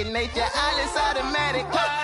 second nature. All is automatic. Call up.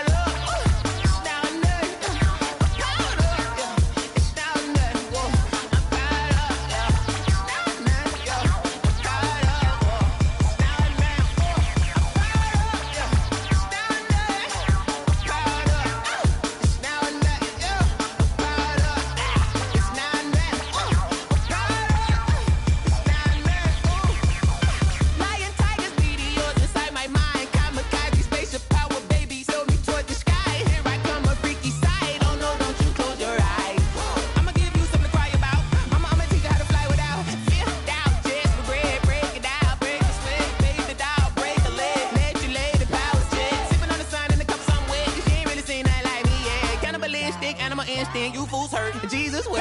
You fools hurt. Jesus will.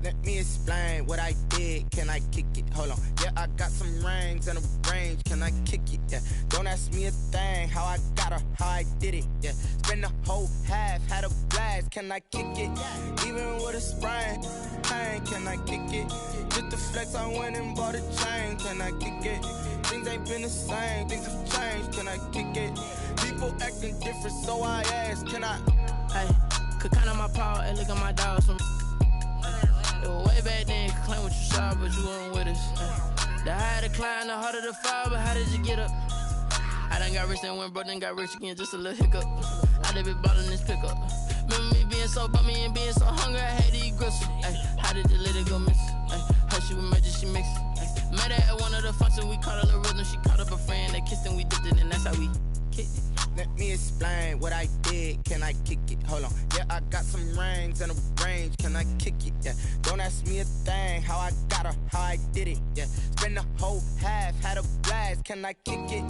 Let me explain what I did. Can I kick it? Hold on. Yeah, I got some rings and a range. Can I kick it? Yeah. Don't ask me a thing. How I got her, how I did it. Yeah. Spend the whole half, had a blast. Can I kick it? Even with a sprain, pain. Can I kick it? Just the flex, I went and bought a chain. Can I kick it? Things ain't been the same. Things have changed. Can I kick it? People acting different, so I ask. Can I? Hey, could count on my power and look at my dogs from. It was way back then, could claim what you saw, but you weren't with us. The higher the climb, the harder the fall, but how did you get up? I done got rich and went broke, then got rich again, just a little hiccup. I done been ballin' this pickup. Remember me being so bummy and being so hungry, I had to eat gristle. Ay, how did the lady go miss? Her she was magic, she mixed. Met her at one of the functions, we caught a little rhythm, she caught up a friend, they kissed and we dipped it, and that's how we kicked it. Let me explain what I did. Can I kick it? Hold on. Yeah, I got some rings and a range. Can I kick it? Yeah. Don't ask me a thing. How I got her, how I did it. Yeah. Spend the whole half, had a blast. Can I kick it?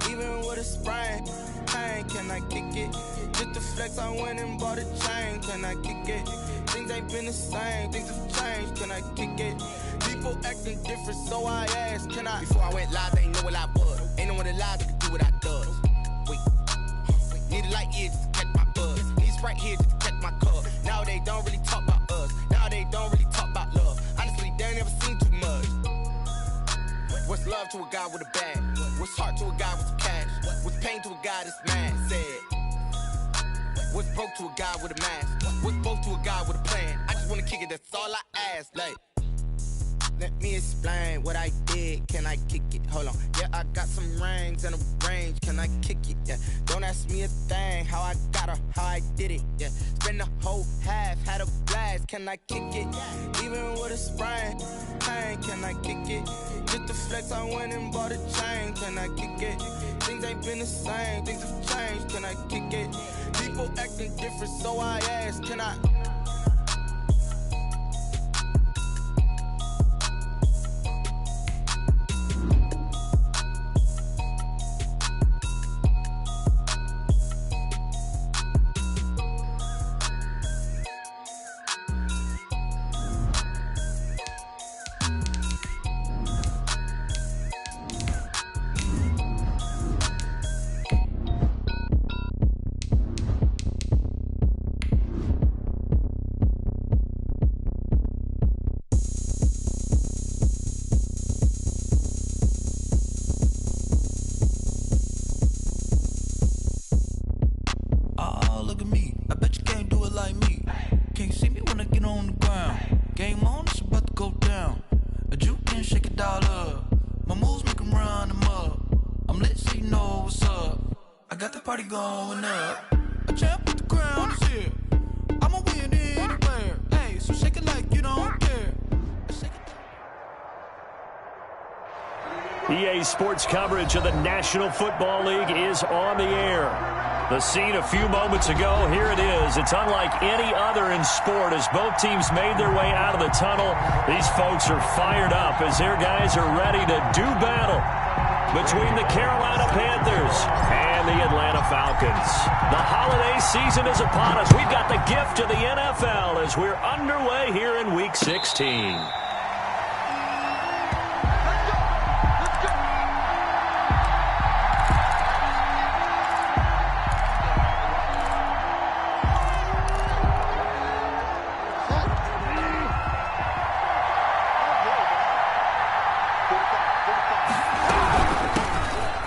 Even with a sprain, pain. Can I kick it? Just the flex, I went and bought a chain. Can I kick it? Things ain't been the same. Things have changed. Can I kick it? People acting different, so I asked. Can I? Before I went live, they ain't know what I was. Ain't no one alive that could do what I does. Wait. Need a light here just to catch my buzz. Need Sprite here just to catch my cup. Now they don't really talk about us. Now they don't really talk about love. Honestly, they ain't never seen too much. What's love to a guy with a bag? What's heart to a guy with some cash? What's pain to a guy that's mad? Said. What's broke to a guy with a mask? What's broke to a guy with a plan? I just wanna kick it, that's all I ask. Like, let me explain what I did. Can I kick it? Hold on. Yeah, I got some rings and a range. Can I kick it? Yeah. Don't ask me a thing. How I got her, how I did it. Yeah. Spend the whole half, had a blast. Can I kick it? Even with a sprain, pain. Can I kick it? Just the flex, I went and bought a chain. Can I kick it? Things ain't been the same. Things have changed. Can I kick it? People acting different, so I ask. Can I? got the party going up. A champ with the crown is here. I'ma win anywhere. Hey, so shake it like you don't care. EA Sports coverage of the National Football League is on the air. The scene a few moments ago, here it is. It's unlike any other in sport as both teams made their way out of the tunnel. These folks are fired up as their guys are ready to do battle between the Carolina Panthers and the Atlanta Falcons. The holiday season is upon us. We've got the gift of the NFL as we're underway here in Week 16.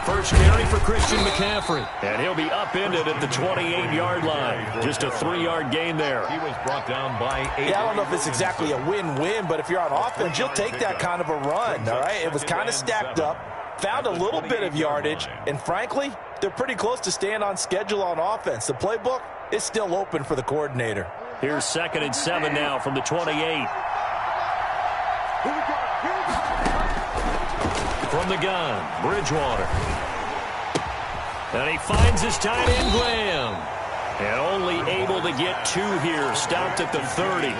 First carry for Christian McCaffrey, and he'll be upended at the 28-yard line. Just a 3-yard gain there. He was brought down by 8. Yeah, I don't know if it's exactly a win-win, but if you're on offense, you'll take that kind of a run, all right? It was kind of stacked up, found a little bit of yardage, and frankly, they're pretty close to staying on schedule on offense. The playbook is still open for the coordinator. Here's 2nd and 7 now from the 28. From the gun, Bridgewater. And he finds his tight end, Graham. And only able to get 2 here, stopped at the 30.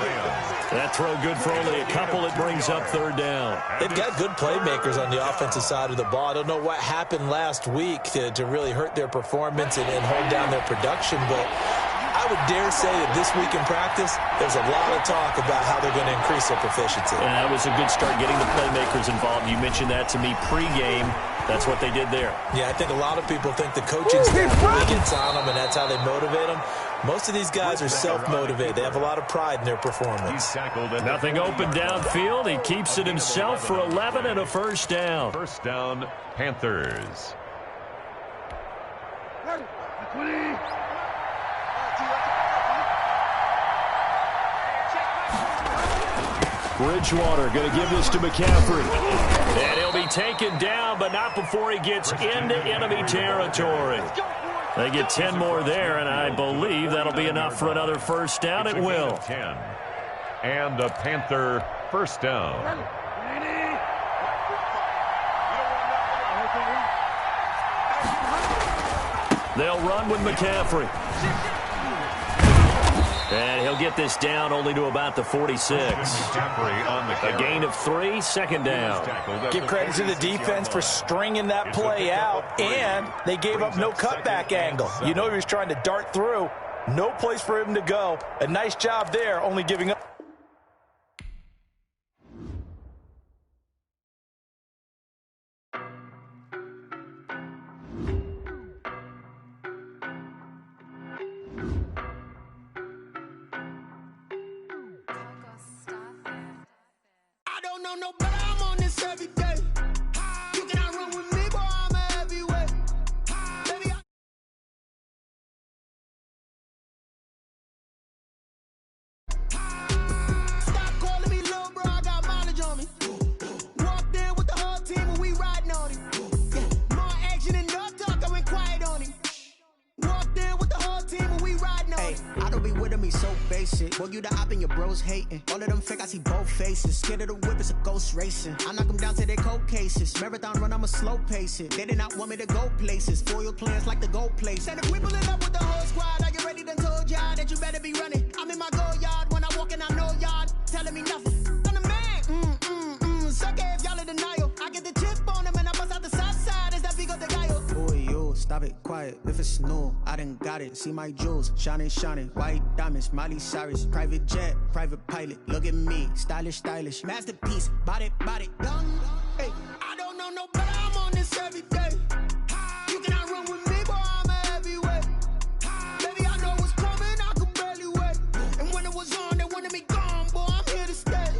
That throw good for only a couple. It brings up 3rd down. They've got good playmakers on the offensive side of the ball. I don't know what happened last week to really hurt their performance and hold down their production, but I would dare say that this week in practice, there's a lot of talk about how they're going to increase their proficiency. And that was a good start getting the playmakers involved. You mentioned that to me pregame. That's what they did there. Yeah, I think a lot of people think the coaching staff really gets on them, and that's how they motivate them. Most of these guys are self-motivated. They have a lot of pride in their performance. Nothing open downfield. He keeps it himself for 11 and a first down. First down, Panthers. Bridgewater going to give this to McCaffrey. And he'll be taken down, but not before he gets into enemy territory. They get 10 more there, and I believe that'll be enough for another first down. It will. 10. And a Panther first down. They'll run with McCaffrey. And he'll get this down only to about the 46. A gain of 3, 2nd down. Give credit to the defense for stringing that play out, and they gave up no cutback angle. You know he was trying to dart through. No place for him to go. A nice job there, only giving up. No better, I'm on this every day. You cannot run with me, boy, I'm a heavyweight. Baby, stop calling me little bro, I got mileage on me. Walked in with the whole team and we riding on him. Yeah, more action and no talk, I went quiet on him. Walked in with the whole team and we riding on him. I don't be with him, he's so basic. Boy, you the op and your bros hating. All of them fake, I see both faces. Scared of the whip, it's a ghost racing. I knock them down to their cold cases. Marathon run, I'ma slow pace it. They did not want me to go places. Foil plans like the gold place. And if we pulling up with the whole squad, I get ready done told y'all that you better be running. I'm in my go yard. When I walk in, I know y'all telling me nothing. I'm the man. Suck it if y'all in denial. I get the chip on them and I bust out the south side. Is that big of the guy? Boy, yo, stop it, quiet. If it's new, I done got it. See my jewels, shining, white diamonds, Miley Cyrus, private jet, private pilot. Look at me, stylish, masterpiece, body, young. Hey, I don't know no better. I'm on this every day. You cannot run with me, boy, I'm a heavyweight. Baby, I know what's coming, I could barely wait. And when it was on, they wanted me gone, boy, I'm here to stay.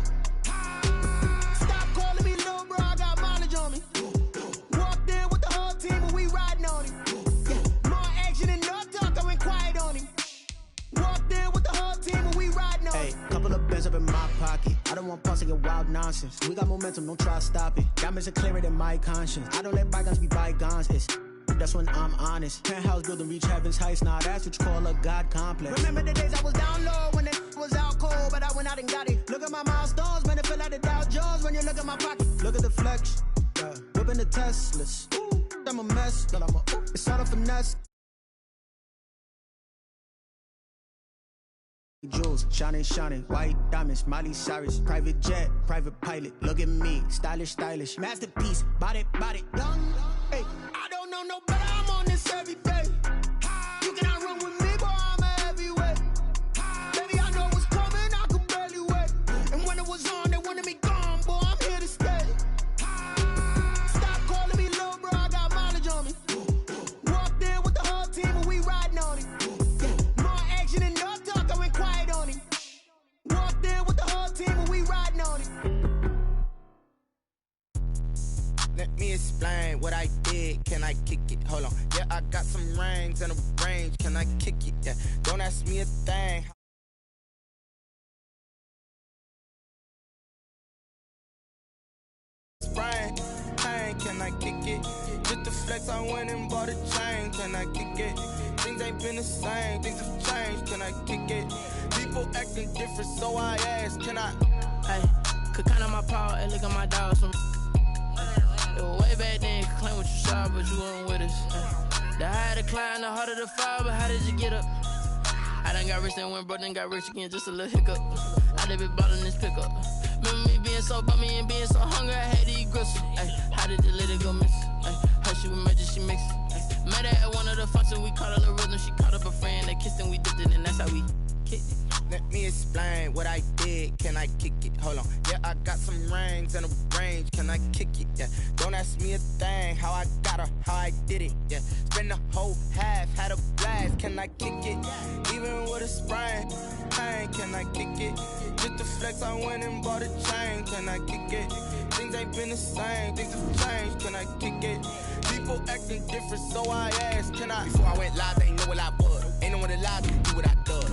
Stop calling me little bro, I got mileage on me. Walked in with the whole team and we riding on him. Yeah, more action and no talk, I went quiet on him. Walked in with the whole team and we riding on him. Hey, couple of bins up in my pocket. I don't want pulse to get wild nonsense. We got momentum, don't try to stop it. Diamonds are clearer than my conscience. I don't let bygones be bygones. It's that's when I'm honest. Penthouse building, reach heaven's heights, nah, that's what you call a God complex. Remember the days I was down low when it was out cold, but I went out and got it. Look at my milestones, man, it feel like the Dow Jones when you look at my pocket. Look at the flex, yeah. Whipping the Teslas. I'm a mess, but it's all a finesse. Jewels, shining, shining, white diamonds, Miley Cyrus, private jet, private pilot, look at me, stylish, stylish, masterpiece, body, young, hey, I don't know no better, I'm on this every day, you cannot run with me, boy, I'm a heavyweight, baby, I know what's coming, I could barely wait, and when it was on, they wanted me gone, boy, I'm here to stay, stop calling me little bro, I got mileage on me, walked in with the whole team and we riding on it. Let me explain what I did. Can I kick it? Hold on. Yeah, I got some rings and a range. Can I kick it? Yeah. Don't ask me a thing. Sprain, pain. Can I kick it? Just the flex, I went and bought a chain. Can I kick it? Things ain't been the same. Things have changed. Can I kick it? People acting different, so I ask. Can I? Hey, could count on my power and look at my dogs from. It was way back then, could claim what you saw, but you weren't with us. The higher the climb, the harder the fall, but how did you get up? I done got rich and went broke, then got rich again, just a little hiccup. I done been ballin' this pickup. Remember me being so bummy and being so hungry, I had to eat gristle. Ay, how did the lady go miss? Ay, her she was magic, she mixed. Met her at one of the functions, we caught her the rhythm, she caught up a friend, they kissed and we dipped it, and that's how we kicked it. Let me explain what I did. Can I kick it? Hold on. Yeah, I got some rings and a range. Can I kick it? Yeah. Don't ask me a thing. How I got her, how I did it. Yeah. Spend the whole half, had a blast. Can I kick it? Even with a sprain, pain. Can I kick it? Just the flex, I went and bought a chain. Can I kick it? Things ain't been the same. Things have changed. Can I kick it? People acting different, so I asked. Can I? Before I went live, they ain't know what I was. Ain't no one alive to do what I does.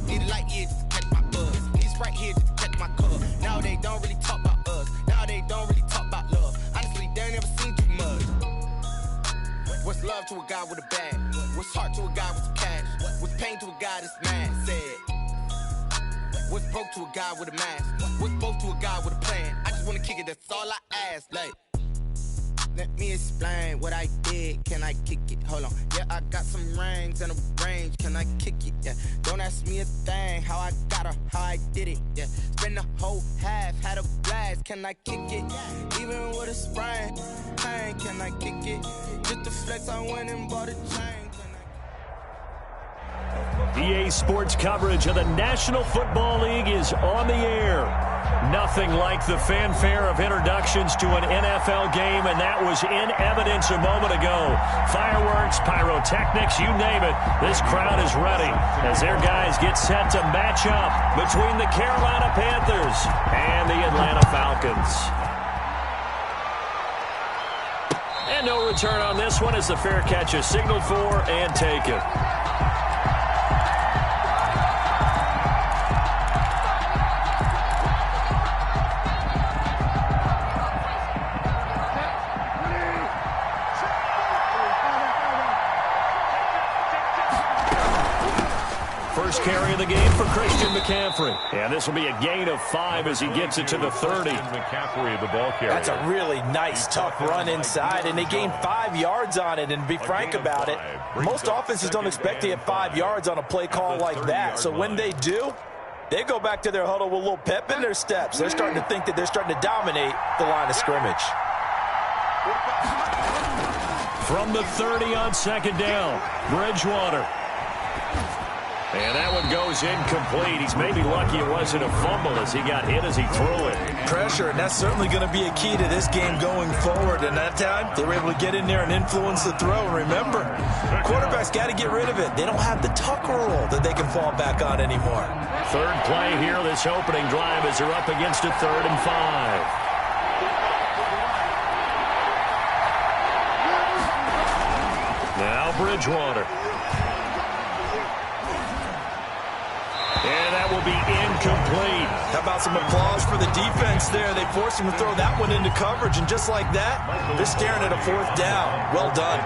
Need a light here just to catch my buzz. Need a Sprite here just to catch my cup. Now they don't really talk about us. Now they don't really talk about love. Honestly, they ain't never seen too much. What's love to a guy with a bag? What's heart to a guy with some cash? What's pain to a guy that's mad? Said. What's broke to a guy with a mask? What's both to a guy with a plan? I just wanna kick it, that's all I ask. Like. Let me explain what I did. Can I kick it? Hold on. Yeah, I got some rings and a range. Can I kick it? Yeah. Don't ask me a thing. How I got her, how I did it. Yeah. Spend the whole half, had a blast. Can I kick it? Even with a sprain, pain. Can I kick it? Just the flex, I went and bought a chain. EA Sports coverage of the National Football League is on the air. Nothing like the fanfare of introductions to an NFL game, and that was in evidence a moment ago. Fireworks, pyrotechnics, you name it. This crowd is ready as their guys get set to match up between the Carolina Panthers and the Atlanta Falcons. And no return on this one as the fair catch is signaled for and taken. Carry of the game for Christian McCaffrey. And this will be a gain of 5 as he gets it to the 30. McCaffrey, the ball carrier. That's a really nice, tough run inside, and they gained 5 yards on it. And to be frank about it, most offenses don't expect to get 5 yards on a play call like that. So when they do, they go back to their huddle with a little pep in their steps. They're starting to think that they're starting to dominate the line of scrimmage. From the 30 on second down, Bridgewater. And that one goes incomplete. He's maybe lucky it wasn't a fumble as he got hit as he threw it. Pressure, and that's certainly going to be a key to this game going forward. And that time, they were able to get in there and influence the throw. And remember, quarterbacks got to get rid of it. They don't have the tucker rule that they can fall back on anymore. Third play here, this opening drive as they're up against a 3rd and 5. Now Bridgewater. And that will be incomplete. How about some applause for the defense there? They forced him to throw that one into coverage, and just like that, they're staring at a 4th down. Well done.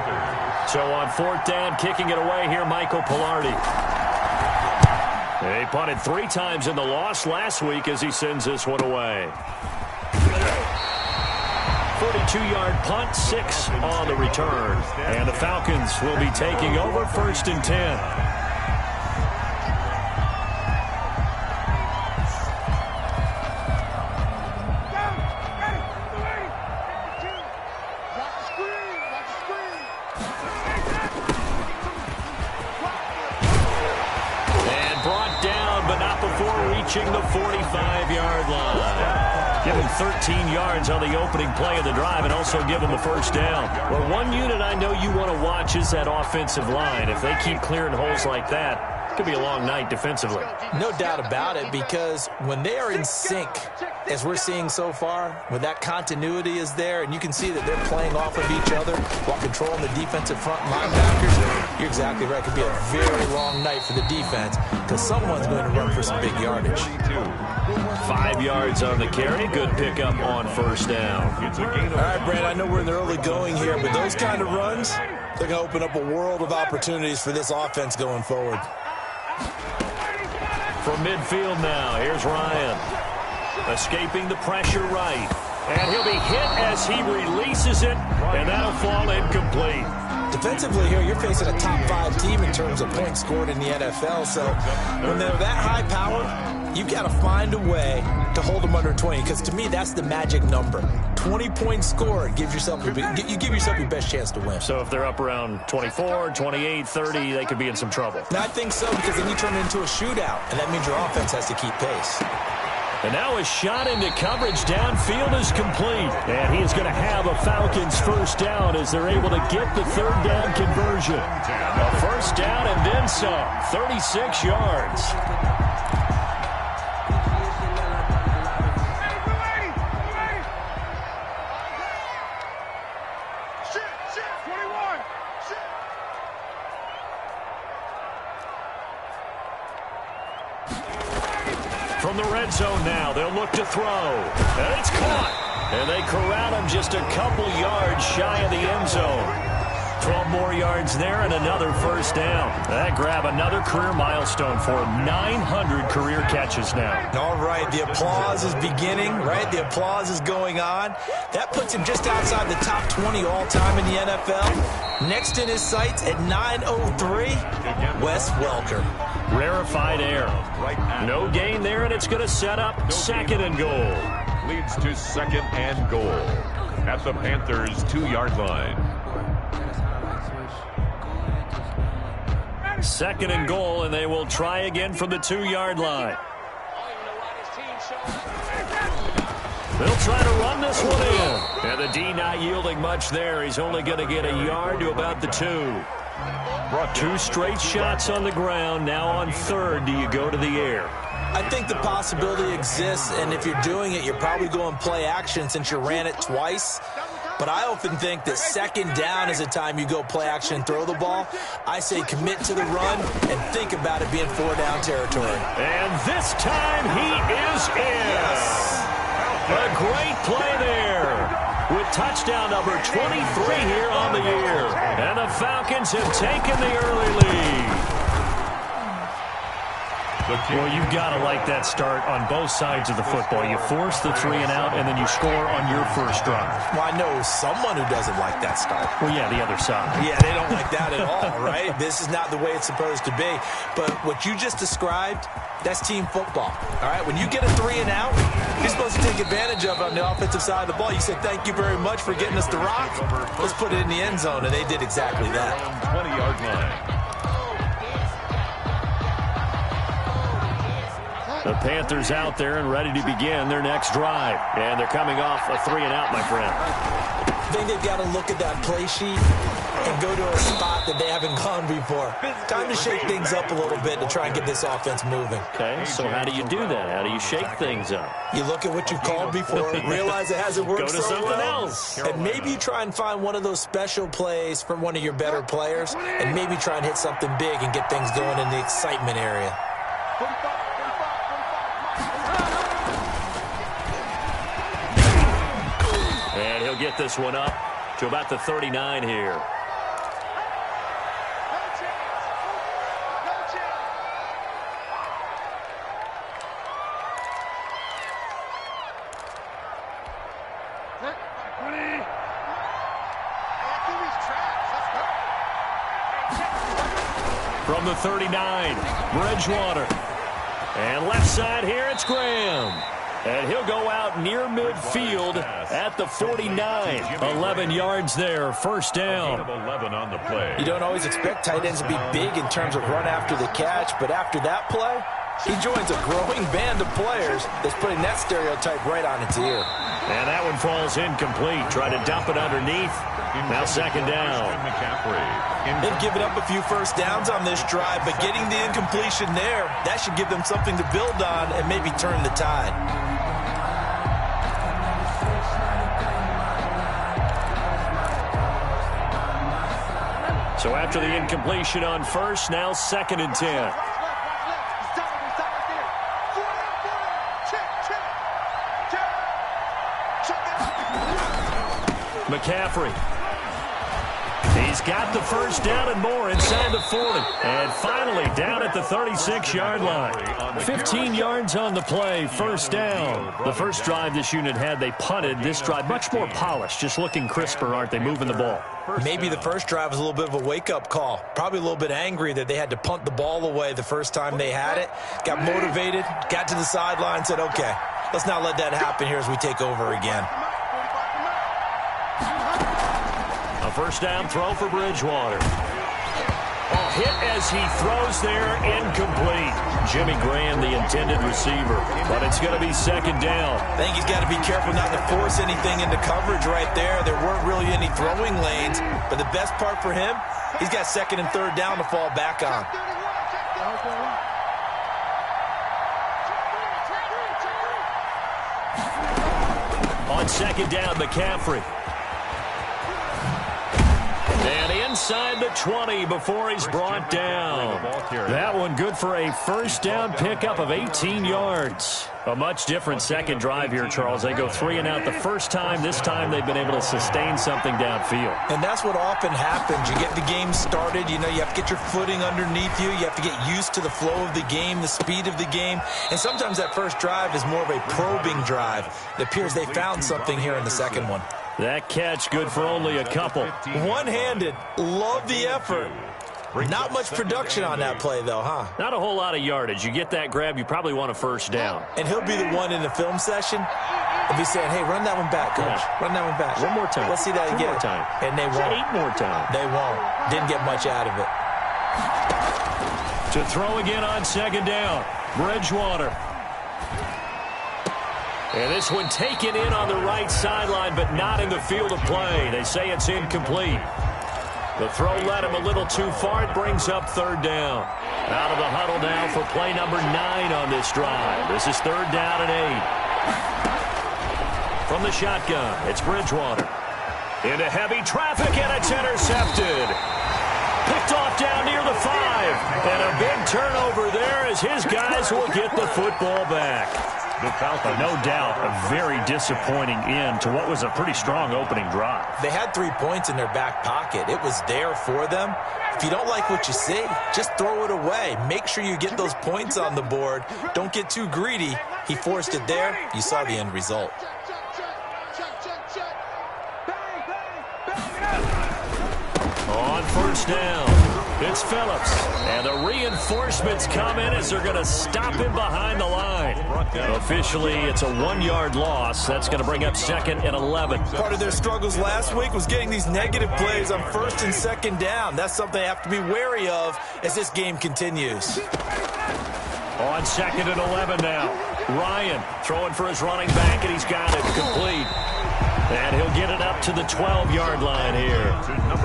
So on 4th down, kicking it away here, Michael Pilardi. They punted 3 times in the loss last week as he sends this one away. 42-yard punt, 6 on the return. And the Falcons will be taking over 1st and 10. Reaching the 45-yard line. Give him 13 yards on the opening play of the drive and also give him a 1st down. Well, one unit I know you want to watch is that offensive line. If they keep clearing holes like that, it could be a long night defensively. No doubt about it, because when they are in sync, as we're seeing so far, when that continuity is there, and you can see that they're playing off of each other while controlling the defensive front linebackers, you're exactly right. It could be a very long night for the defense because someone's going to run for some big yardage. 5 yards on the carry. Good pickup on 1st down. All right, Brad, I know we're in the early going here, but those kind of runs, they're going to open up a world of opportunities for this offense going forward. From midfield now, here's Ryan. Escaping the pressure right. And he'll be hit as he releases it, and that'll fall incomplete. Defensively here, you're facing a top 5 team in terms of points scored in the NFL. So when they're that high power, you've got to find a way to hold them under 20, because to me, that's the magic number. 20 points scored gives yourself you give yourself your best chance to win. So if they're up around 24, 28, 30, they could be in some trouble. And I think so, because then you turn it into a shootout, and that means your offense has to keep pace. And now a shot into coverage downfield is complete. And he is going to have a Falcons 1st down as they're able to get the 3rd down conversion. A 1st down and then some. 36 yards. From the red zone now, they'll look to throw. And it's caught. And they corral him just a couple yards shy of the end zone. 12 more yards there and another 1st down. That grab another career milestone for him. 900 career catches now. All right, the applause is beginning, right? The applause is going on. That puts him just outside the top 20 all-time in the NFL. Next in his sights at 903, Wes Welker. Rarefied air. No gain there, and it's going to set up 2nd and goal. Leads to 2nd and goal at the Panthers' 2-yard line. 2nd and goal, and they will try again from the 2-yard line. They'll try to run this one in. And the D not yielding much there. He's only going to get a yard to about the 2. 2 straight shots on the ground. Now on 3rd, do you go to the air? I think the possibility exists, and if you're doing it, you're probably going play action since you ran it twice. But I often think that 2nd down is a time you go play action and throw the ball. I say commit to the run and think about it being 4-down territory. And this time he is in. Yes. A great play there with touchdown number 23 here on the year. And the Falcons have taken the early lead. Well, you've got to like that start on both sides of the football. You force the 3 and out, and then you score on your 1st drive. Well, I know someone who doesn't like that start. Well, yeah, the other side. Yeah, they don't like that at all, right? This is not the way it's supposed to be. But what you just described, that's team football, all right? When you get a 3 and out, you're supposed to take advantage of it on the offensive side of the ball. You said, thank you very much for getting us the rock. Let's put it in the end zone, and they did exactly that. 20-yard line. The Panthers out there and ready to begin their next drive. And they're coming off a 3 and out, my friend. I think they've got to look at that play sheet and go to a spot that they haven't gone before. Time to shake things up a little bit to try and get this offense moving. Okay, so how do you do that? How do you shake things up? You look at what you called before, realize it hasn't worked so well. Go to something else. And maybe you try and find one of those special plays from one of your better players, and maybe try and hit something big and get things going in the excitement area. get this one up to about the 39 here. From the 39, Bridgewater. And left side here, it's Graham. And he'll go out near midfield at the 49. 11 yards there, first down. 11 on the play. You don't always expect tight ends to be big in terms of run after the catch, but after that play, he joins a growing band of players that's putting that stereotype right on its ear. And that one falls incomplete. Try to dump it underneath. Now second down. They've given up a few first downs on this drive, but getting the incompletion there, that should give them something to build on and maybe turn the tide. So after the incompletion on first, now second and 10. McCaffrey. He's got the first down and more inside the 40. And finally down at the 36-yard line. 15 yards on the play, first down. The first drive this unit had, they punted. This drive, much more polished, just looking crisper, aren't they, moving the ball? Maybe the first drive was a little bit of a wake-up call. Probably a little bit angry that they had to punt the ball away the first time they had it. Got motivated, got to the sideline, said, okay, let's not let that happen here as we take over again. A first down throw for Bridgewater. Oh, hit as he throws there, incomplete. Jimmy Graham, the intended receiver, but it's going to be second down. I think he's got to be careful not to force anything into coverage right there. There weren't really any throwing lanes, but the best part for him, he's got second and third down to fall back on. On second down, McCaffrey. And inside the 20 before he's brought down. That one good for a first down pickup of 18 yards. A much different second drive here, Charles. They go 3 and out the first time. This time they've been able to sustain something downfield. And that's what often happens. You get the game started. You know, you have to get your footing underneath you. You have to get used to the flow of the game, the speed of the game. And sometimes that first drive is more of a probing drive. It appears they found something here in the second one. That catch good for only a couple. One-handed. Love the effort. Not much production on that play, though, huh? Not a whole lot of yardage. You get that grab, you probably want a first down. And he'll be the one in the film session. He'll be saying, hey, run that one back, coach. Yeah. Run that one back. One more time. Let's see that again. 2 more time. And they won't. 8 more times. They won't. Didn't get much out of it. To throw again on second down. Bridgewater. And this one taken in on the right sideline, but not in the field of play. They say it's incomplete. The throw led him a little too far. It brings up third down. Out of the huddle now for play number 9 on this drive. This is third down and 8. From the shotgun, it's Bridgewater. Into heavy traffic, and it's intercepted. Picked off down near the 5. And a big turnover there as his guys will get the football back. No doubt, a very disappointing end to what was a pretty strong opening drive. They had 3 points in their back pocket. It was there for them. If you don't like what you see, just throw it away. Make sure you get those points on the board. Don't get too greedy. He forced it there. You saw the end result. On first down, it's Phillips. And the reinforcements come in as they're going to stop him behind the line. Officially, it's a 1-yard loss. That's going to bring up second and 11. Part of their struggles last week was getting these negative plays on first and second down. That's something they have to be wary of as this game continues. On second and 11 now. Ryan throwing for his running back, and he's got it complete. And he'll get it up to the 12-yard line here.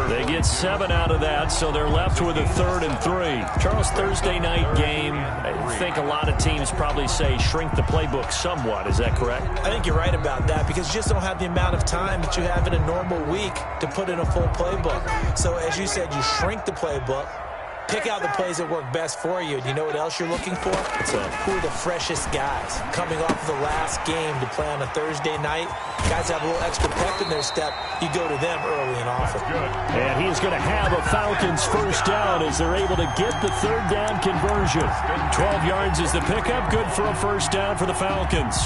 They get 7 out of that, so they're left with a 3rd and 3. Charles, Thursday night game, I think a lot of teams probably say shrink the playbook somewhat. Is that correct? I think you're right about that because you just don't have the amount of time that you have in a normal week to put in a full playbook. So as you said, you shrink the playbook. Pick out the plays that work best for you. And you know what else you're looking for? Who are the freshest guys coming off of the last game to play on a Thursday night? Guys have a little extra pep in their step. You go to them early and often. And he's going to have a Falcons first down as they're able to get the third down conversion. 12 yards is the pickup. Good for a first down for the Falcons.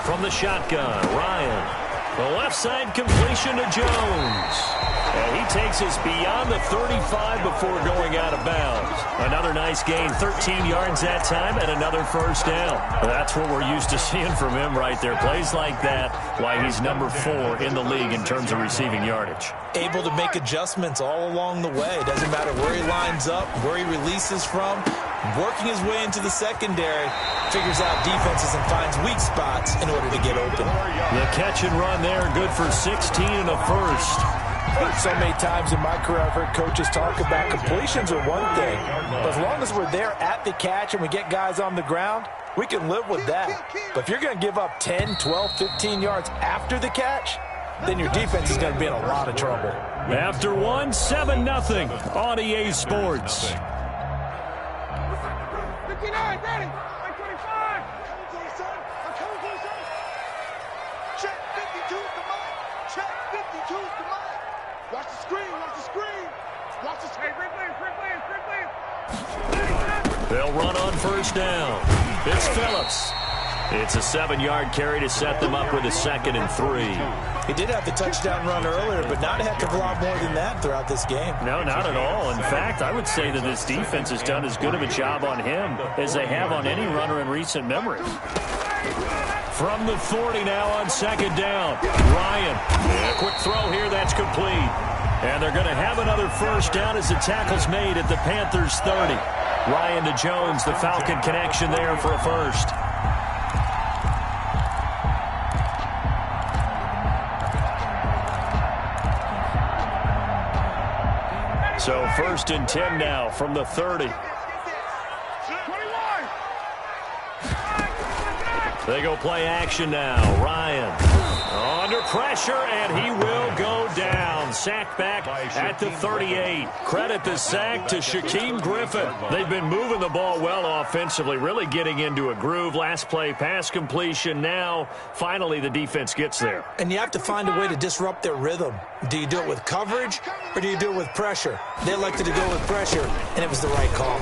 From the shotgun, Ryan. The left side completion to Jones. And he takes us beyond the 35 before going out of bounds. Another nice gain, 13 yards that time, and another first down. That's what we're used to seeing from him right there. Plays like that, why he's number 4 in the league in terms of receiving yardage. Able to make adjustments all along the way. Doesn't matter where he lines up, where he releases from. Working his way into the secondary, figures out defenses and finds weak spots in order to get open. The catch and run there, good for 16 and a first. So many times in my career I've heard coaches talk about completions are one thing, but as long as we're there at the catch and we get guys on the ground, we can live with that. But if you're going to give up 10, 12, 15 yards after the catch, then your defense is going to be in a lot of trouble. After one, 7-0 on EA Sports. 59, ready. 25. Check 52 to mine. Check 52 to mine. Watch the screen. Watch the screen. Watch the screen. They'll run on first down. It's Phillips. It's a 7-yard carry to set them up with a 2nd and 3. He did have the touchdown run earlier, but not a heck of a lot more than that throughout this game. No, not at all. In fact, I would say that this defense has done as good of a job on him as they have on any runner in recent memory. From the 40 now on 2nd down. Ryan, a quick throw here, that's complete. And they're going to have another first down as the tackle's made at the Panthers 30. Ryan to Jones, the Falcon connection there for a first. So 1st and 10 now from the 30. They go play action now. Ryan under pressure, and he will go down. Sacked back at the 38. Credit the sack to Shaquem Griffin. They've been moving the ball well offensively, really getting into a groove. Last play, pass completion. Now, finally, the defense gets there. And you have to find a way to disrupt their rhythm. Do you do it with coverage, or do you do it with pressure? They elected to go with pressure, and it was the right call.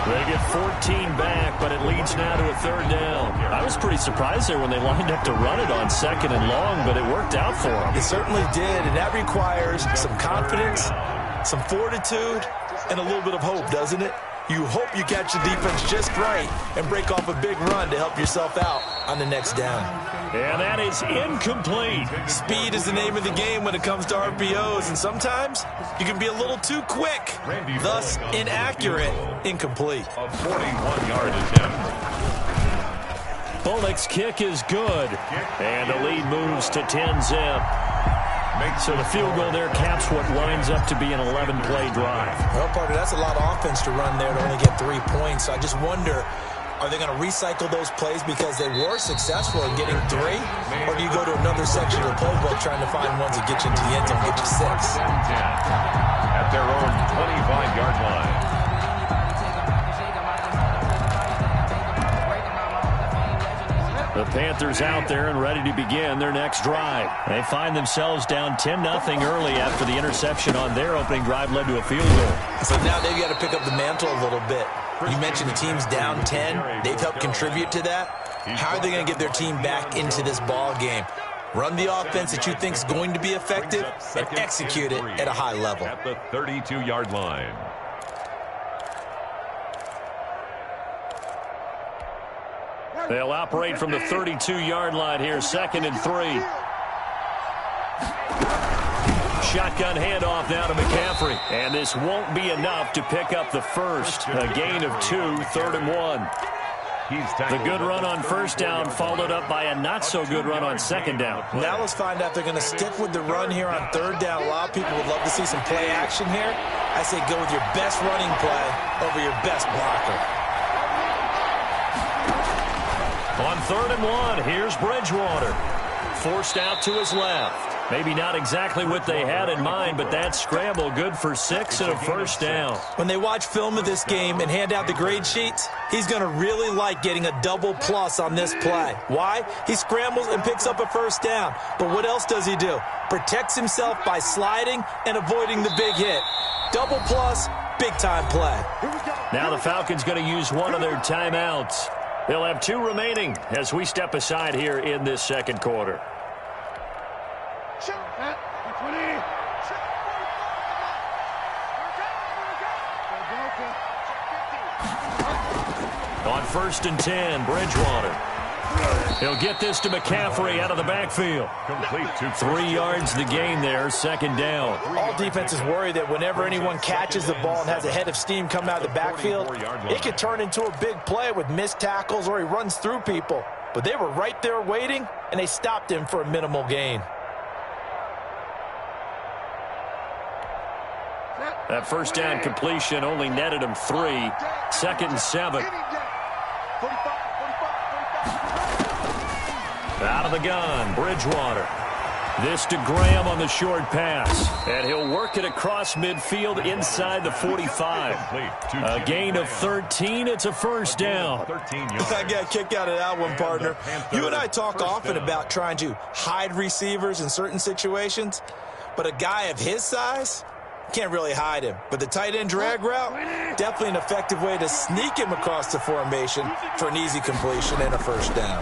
They get 14 back, but it leads now to a 3rd down. I was pretty surprised there when they lined up to run it on 2nd and long, but it worked out for them. It certainly did, and that requires some confidence, some fortitude, and a little bit of hope, doesn't it? You hope you catch the defense just right and break off a big run to help yourself out on the next down. And that is incomplete. Speed is the name of the game when it comes to RPOs, and sometimes you can be a little too quick, thus inaccurate, incomplete. A 41-yard attempt. Bullock's kick is good, and the lead moves to 10-zip. So the field goal there caps what lines up to be an 11-play drive. Well, partner, that's a lot of offense to run there to only get 3 points. So I just wonder, are they going to recycle those plays because they were successful in getting 3? Or do you go to another section of the playbook trying to find ones that get you into the end zone, get you 6? At their own 25-yard line. The Panthers out there and ready to begin their next drive. They find themselves down 10-0 early after the interception on their opening drive led to a field goal. So now they've got to pick up the mantle a little bit. You mentioned the team's down 10. They've helped contribute to that. How are they going to get their team back into this ball game? Run the offense that you think is going to be effective and execute it at a high level. At the 32-yard line. They'll operate from the 32-yard line here, 2nd and 3. Shotgun handoff now to McCaffrey. And this won't be enough to pick up the first. A gain of 2, 3rd and 1. The good run on first down followed up by a not-so-good run on 2nd down. Now let's find out if they're going to stick with the run here on 3rd down. A lot of people would love to see some play action here. I say go with your best running play over your best blocker. On 3rd and 1, here's Bridgewater. Forced out to his left. Maybe not exactly what they had in mind, but that scramble good for 6 and a first down. When they watch film of this game and hand out the grade sheets, he's going to really like getting a double plus on this play. Why? He scrambles and picks up a first down. But what else does he do? Protects himself by sliding and avoiding the big hit. Double plus, big-time play. Now the Falcons going to use one of their timeouts. They'll have 2 remaining as we step aside here in this second quarter. On 1st and 10, Bridgewater. He'll get this to McCaffrey out of the backfield. Complete 3 yards the gain there, 2nd down. All defenses worry that whenever anyone catches the ball and has a head of steam come out of the backfield, it could turn into a big play with missed tackles or he runs through people. But they were right there waiting, and they stopped him for a minimal gain. That first down completion only netted him 3. 2nd and 7. Out of the gun, Bridgewater. This to Graham on the short pass. And he'll work it across midfield inside the 45. A gain of 13. It's a first down. I got a kick out of that one, partner. You and I talk often about trying to hide receivers in certain situations. But a guy of his size can't really hide him. But the tight end drag route, definitely an effective way to sneak him across the formation for an easy completion and a first down.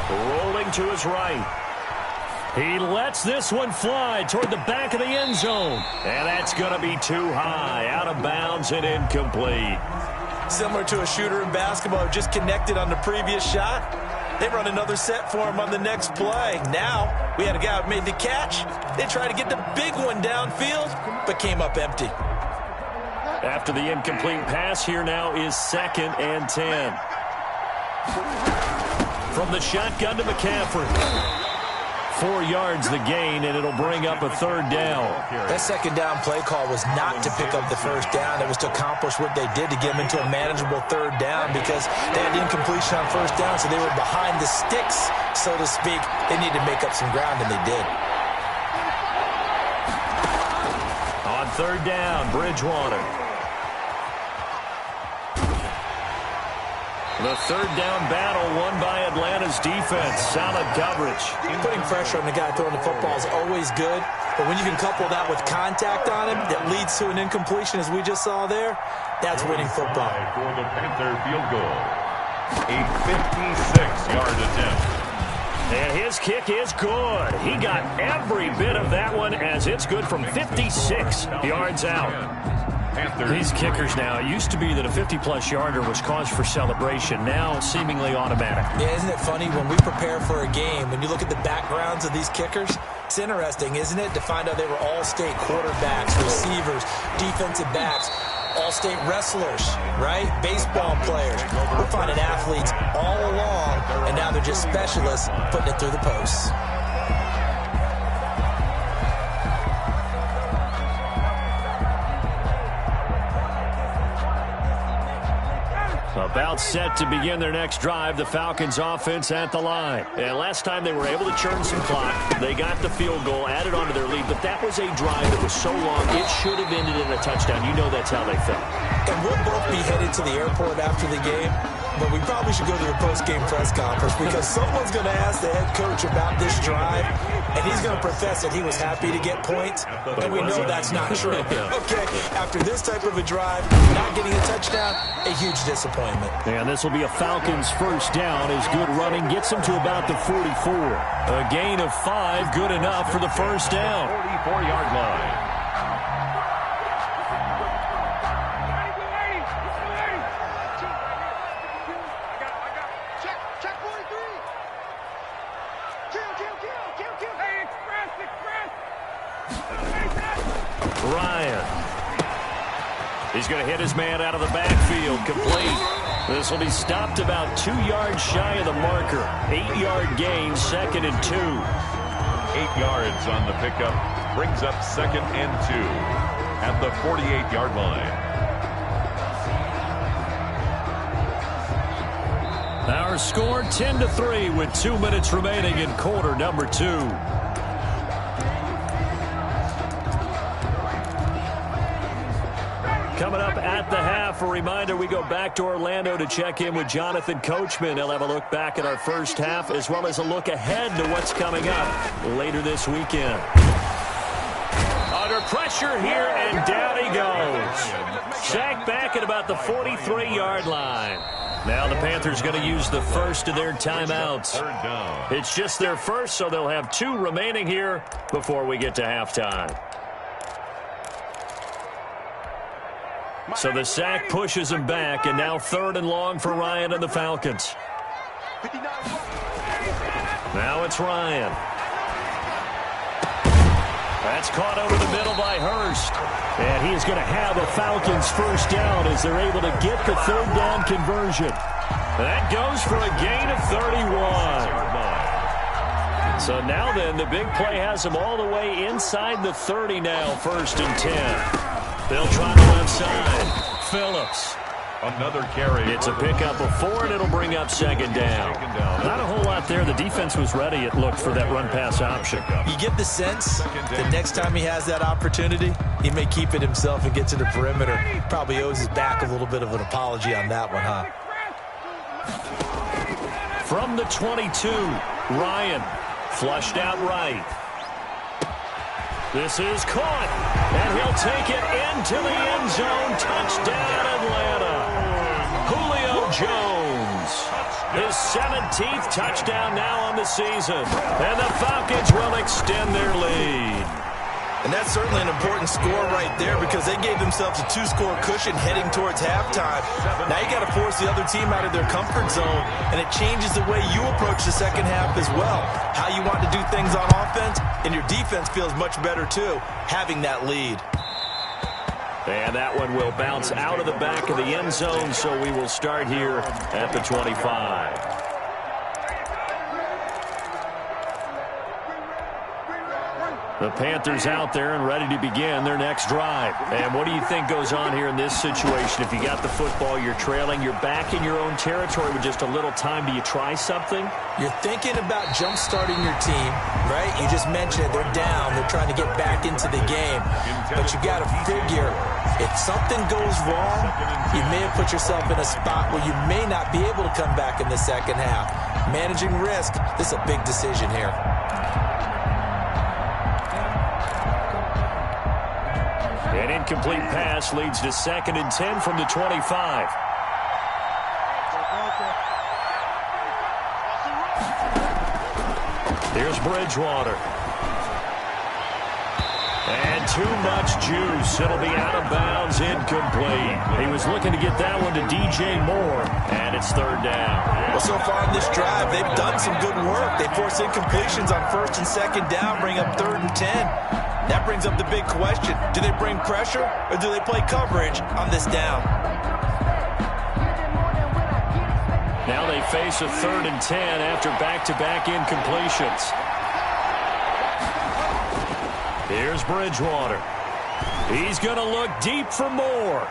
Rolling to his right. He lets this one fly toward the back of the end zone. And that's going to be too high. Out of bounds and incomplete. Similar to a shooter in basketball who just connected on the previous shot. They run another set for him on the next play. Now, we had a guy who made the catch. They tried to get the big one downfield, but came up empty. After the incomplete pass, here now is 2nd and 10. From the shotgun to McCaffrey. 4 yards the gain, and it'll bring up a 3rd down. That 2nd down play call was not to pick up the first down. It was to accomplish what they did to get them into a manageable 3rd down because they had incompletion on first down, so they were behind the sticks, so to speak. They needed to make up some ground, and they did. On 3rd down, Bridgewater. The 3rd down battle won by Atlanta's defense. Solid coverage. Putting pressure on the guy throwing the football is always good, but when you can couple that with contact on him that leads to an incompletion, as we just saw there, that's winning football. For the Panther field goal. A 56-yard attempt. And his kick is good. He got every bit of that one as it's good from 56 yards out. These kickers now, it used to be that a 50-plus yarder was cause for celebration. Now, seemingly automatic. Yeah, isn't it funny when we prepare for a game, when you look at the backgrounds of these kickers, it's interesting, isn't it, to find out they were all-state quarterbacks, receivers, defensive backs, all-state wrestlers, right? Baseball players. We're finding athletes all along, and now they're just specialists putting it through the posts. About set to begin their next drive, the Falcons offense at the line. And last time they were able to churn some clock. They got the field goal, added on to their lead, but that was a drive that was so long, it should have ended in a touchdown. You know that's how they felt. And we'll both be headed to the airport after the game, but we probably should go to the post-game press conference because someone's going to ask the head coach about this drive, and he's going to profess that he was happy to get points, and we know that's not true. Okay, after this type of a drive, not getting a touchdown, a huge disappointment. And this will be a Falcons first down as good running gets them to about the 44. A gain of 5, good enough for the first down. 44-yard line. He's going to hit his man out of the backfield, complete. This will be stopped about 2 yards shy of the marker. 8-yard gain, 2nd and 2. 8 yards on the pickup brings up 2nd and 2 at the 48-yard line. Our score 10-3 with 2 minutes remaining in quarter number 2. Coming up at the half, a reminder, we go back to Orlando to check in with Jonathan Coachman. He'll have a look back at our first half as well as a look ahead to what's coming up later this weekend. Under pressure here, and down he goes. Sacked back at about the 43-yard line. Now the Panthers going to use the first of their timeouts. It's just their first, so they'll have 2 remaining here before we get to halftime. So the sack pushes him back, and now 3rd and long for Ryan and the Falcons. Now it's Ryan. That's caught over the middle by Hurst. And he is going to have a Falcons first down as they're able to get the 3rd down conversion. That goes for a gain of 31. So now then, the big play has them all the way inside the 30 now, 1st and 10. They'll try the left side. Phillips. Another carry. It's a pickup of 4, and it'll bring up 2nd down. Not a whole lot there. The defense was ready, it looked, for that run-pass option. You get the sense that next time he has that opportunity, he may keep it himself and get to the perimeter. Probably owes his back a little bit of an apology on that one, huh? From the 22, Ryan flushed out right. This is caught, and he'll take it into the end zone. Touchdown, Atlanta. Julio Jones. His 17th touchdown now on the season. And the Falcons will extend their lead. And that's certainly an important score right there because they gave themselves a 2-score cushion heading towards halftime. Now you got to force the other team out of their comfort zone, and it changes the way you approach the second half as well. How you want to do things on offense, and your defense feels much better too, having that lead. And that one will bounce out of the back of the end zone, so we will start here at the 25. The Panthers out there and ready to begin their next drive. And what do you think goes on here in this situation? If you got the football, you're trailing, you're back in your own territory with just a little time. Do you try something? You're thinking about jump-starting your team, right? You just mentioned it. They're down. They're trying to get back into the game. But you got to figure, if something goes wrong, you may have put yourself in a spot where you may not be able to come back in the second half. Managing risk, this is a big decision here. An incomplete pass leads to 2nd and 10 from the 25. Here's Bridgewater. And too much juice. It'll be out of bounds, incomplete. He was looking to get that one to DJ Moore, and it's 3rd down. Well, so far in this drive, they've done some good work. They force incompletions on 1st and 2nd down, bring up 3rd and 10. That brings up the big question. Do they bring pressure or do they play coverage on this down? Now they face a 3rd and 10 after back-to-back incompletions. Here's Bridgewater. He's going to look deep for more.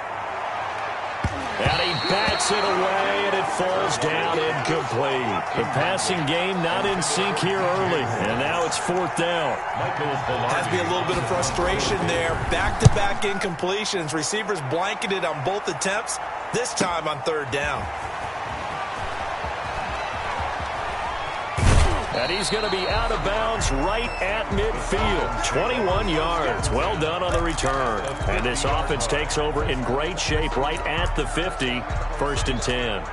And he bats it away, and it falls down incomplete. The passing game not in sync here early, and now it's 4th down. Has to be a little bit of frustration there. Back-to-back incompletions. Receivers blanketed on both attempts, this time on 3rd down. And he's going to be out of bounds right at midfield. 21 yards. Well done on the return. And this offense takes over in great shape right at the 50. 1st and 10.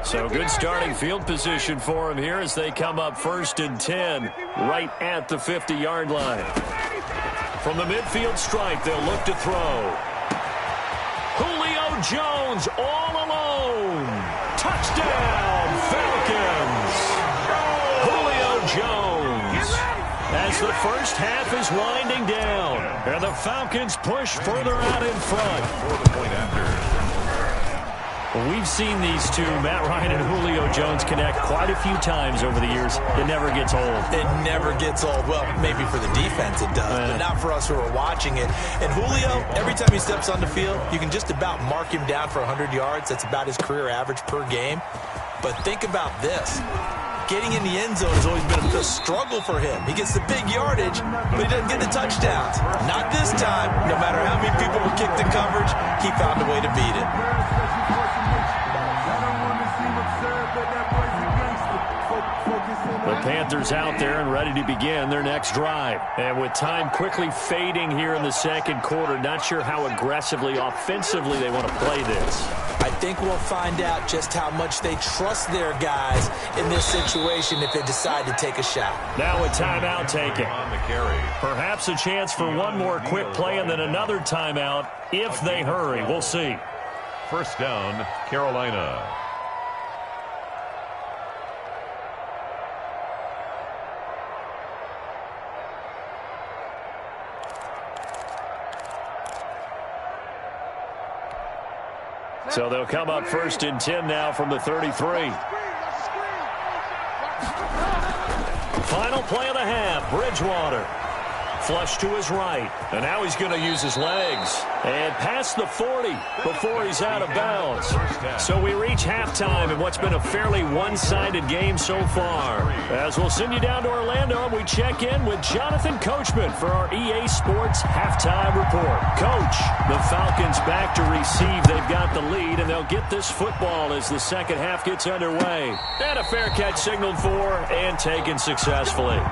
So good starting field position for him here as they come up 1st and 10 right at the 50-yard line. From the midfield stripe, they'll look to throw. Julio Jones all alone. Touchdown, Falcons. Julio Jones. As the first half is winding down, and the Falcons push further out in front. Well, we've seen these two, Matt Ryan and Julio Jones, connect quite a few times over the years. It never gets old. It never gets old. Well, maybe for the defense it does, but not for us who are watching it. And Julio, every time he steps on the field, you can just about mark him down for 100 yards. That's about his career average per game. But think about this. Getting in the end zone has always been a struggle for him. He gets the big yardage, but he doesn't get the touchdowns. Not this time. No matter how many people were kicked in coverage, he found a way to beat it. The Panthers out there and ready to begin their next drive. And with time quickly fading here in the second quarter, not sure how aggressively, offensively they want to play this. I think we'll find out just how much they trust their guys in this situation if they decide to take a shot. Now a timeout taken. On the carry. Perhaps a chance for one more quick play and then another timeout if they hurry. We'll see. First down, Carolina. So they'll come up 1st and 10 now from the 33. Final play of the half. Bridgewater. Flush to his right. And now he's going to use his legs. And past the 40 before he's out of bounds. So we reach halftime in what's been a fairly one-sided game so far. As we'll send you down to Orlando, we check in with Jonathan Coachman for our EA Sports Halftime Report. Coach, the Falcons back to receive. They've got the lead, and they'll get this football as the second half gets underway. And a fair catch signaled for and taken successfully.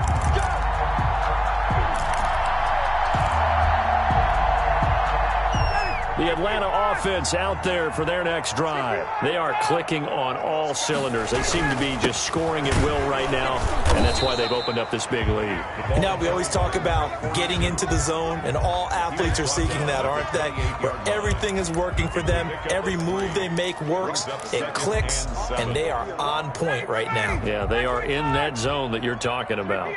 The Atlanta offense out there for their next drive. They are clicking on all cylinders. They seem to be just scoring at will right now, and that's why they've opened up this big lead. Now, we always talk about getting into the zone, and all athletes are seeking that, aren't they? Where everything is working for them. Every move they make works. It clicks, and they are on point right now. Yeah, they are in that zone that you're talking about.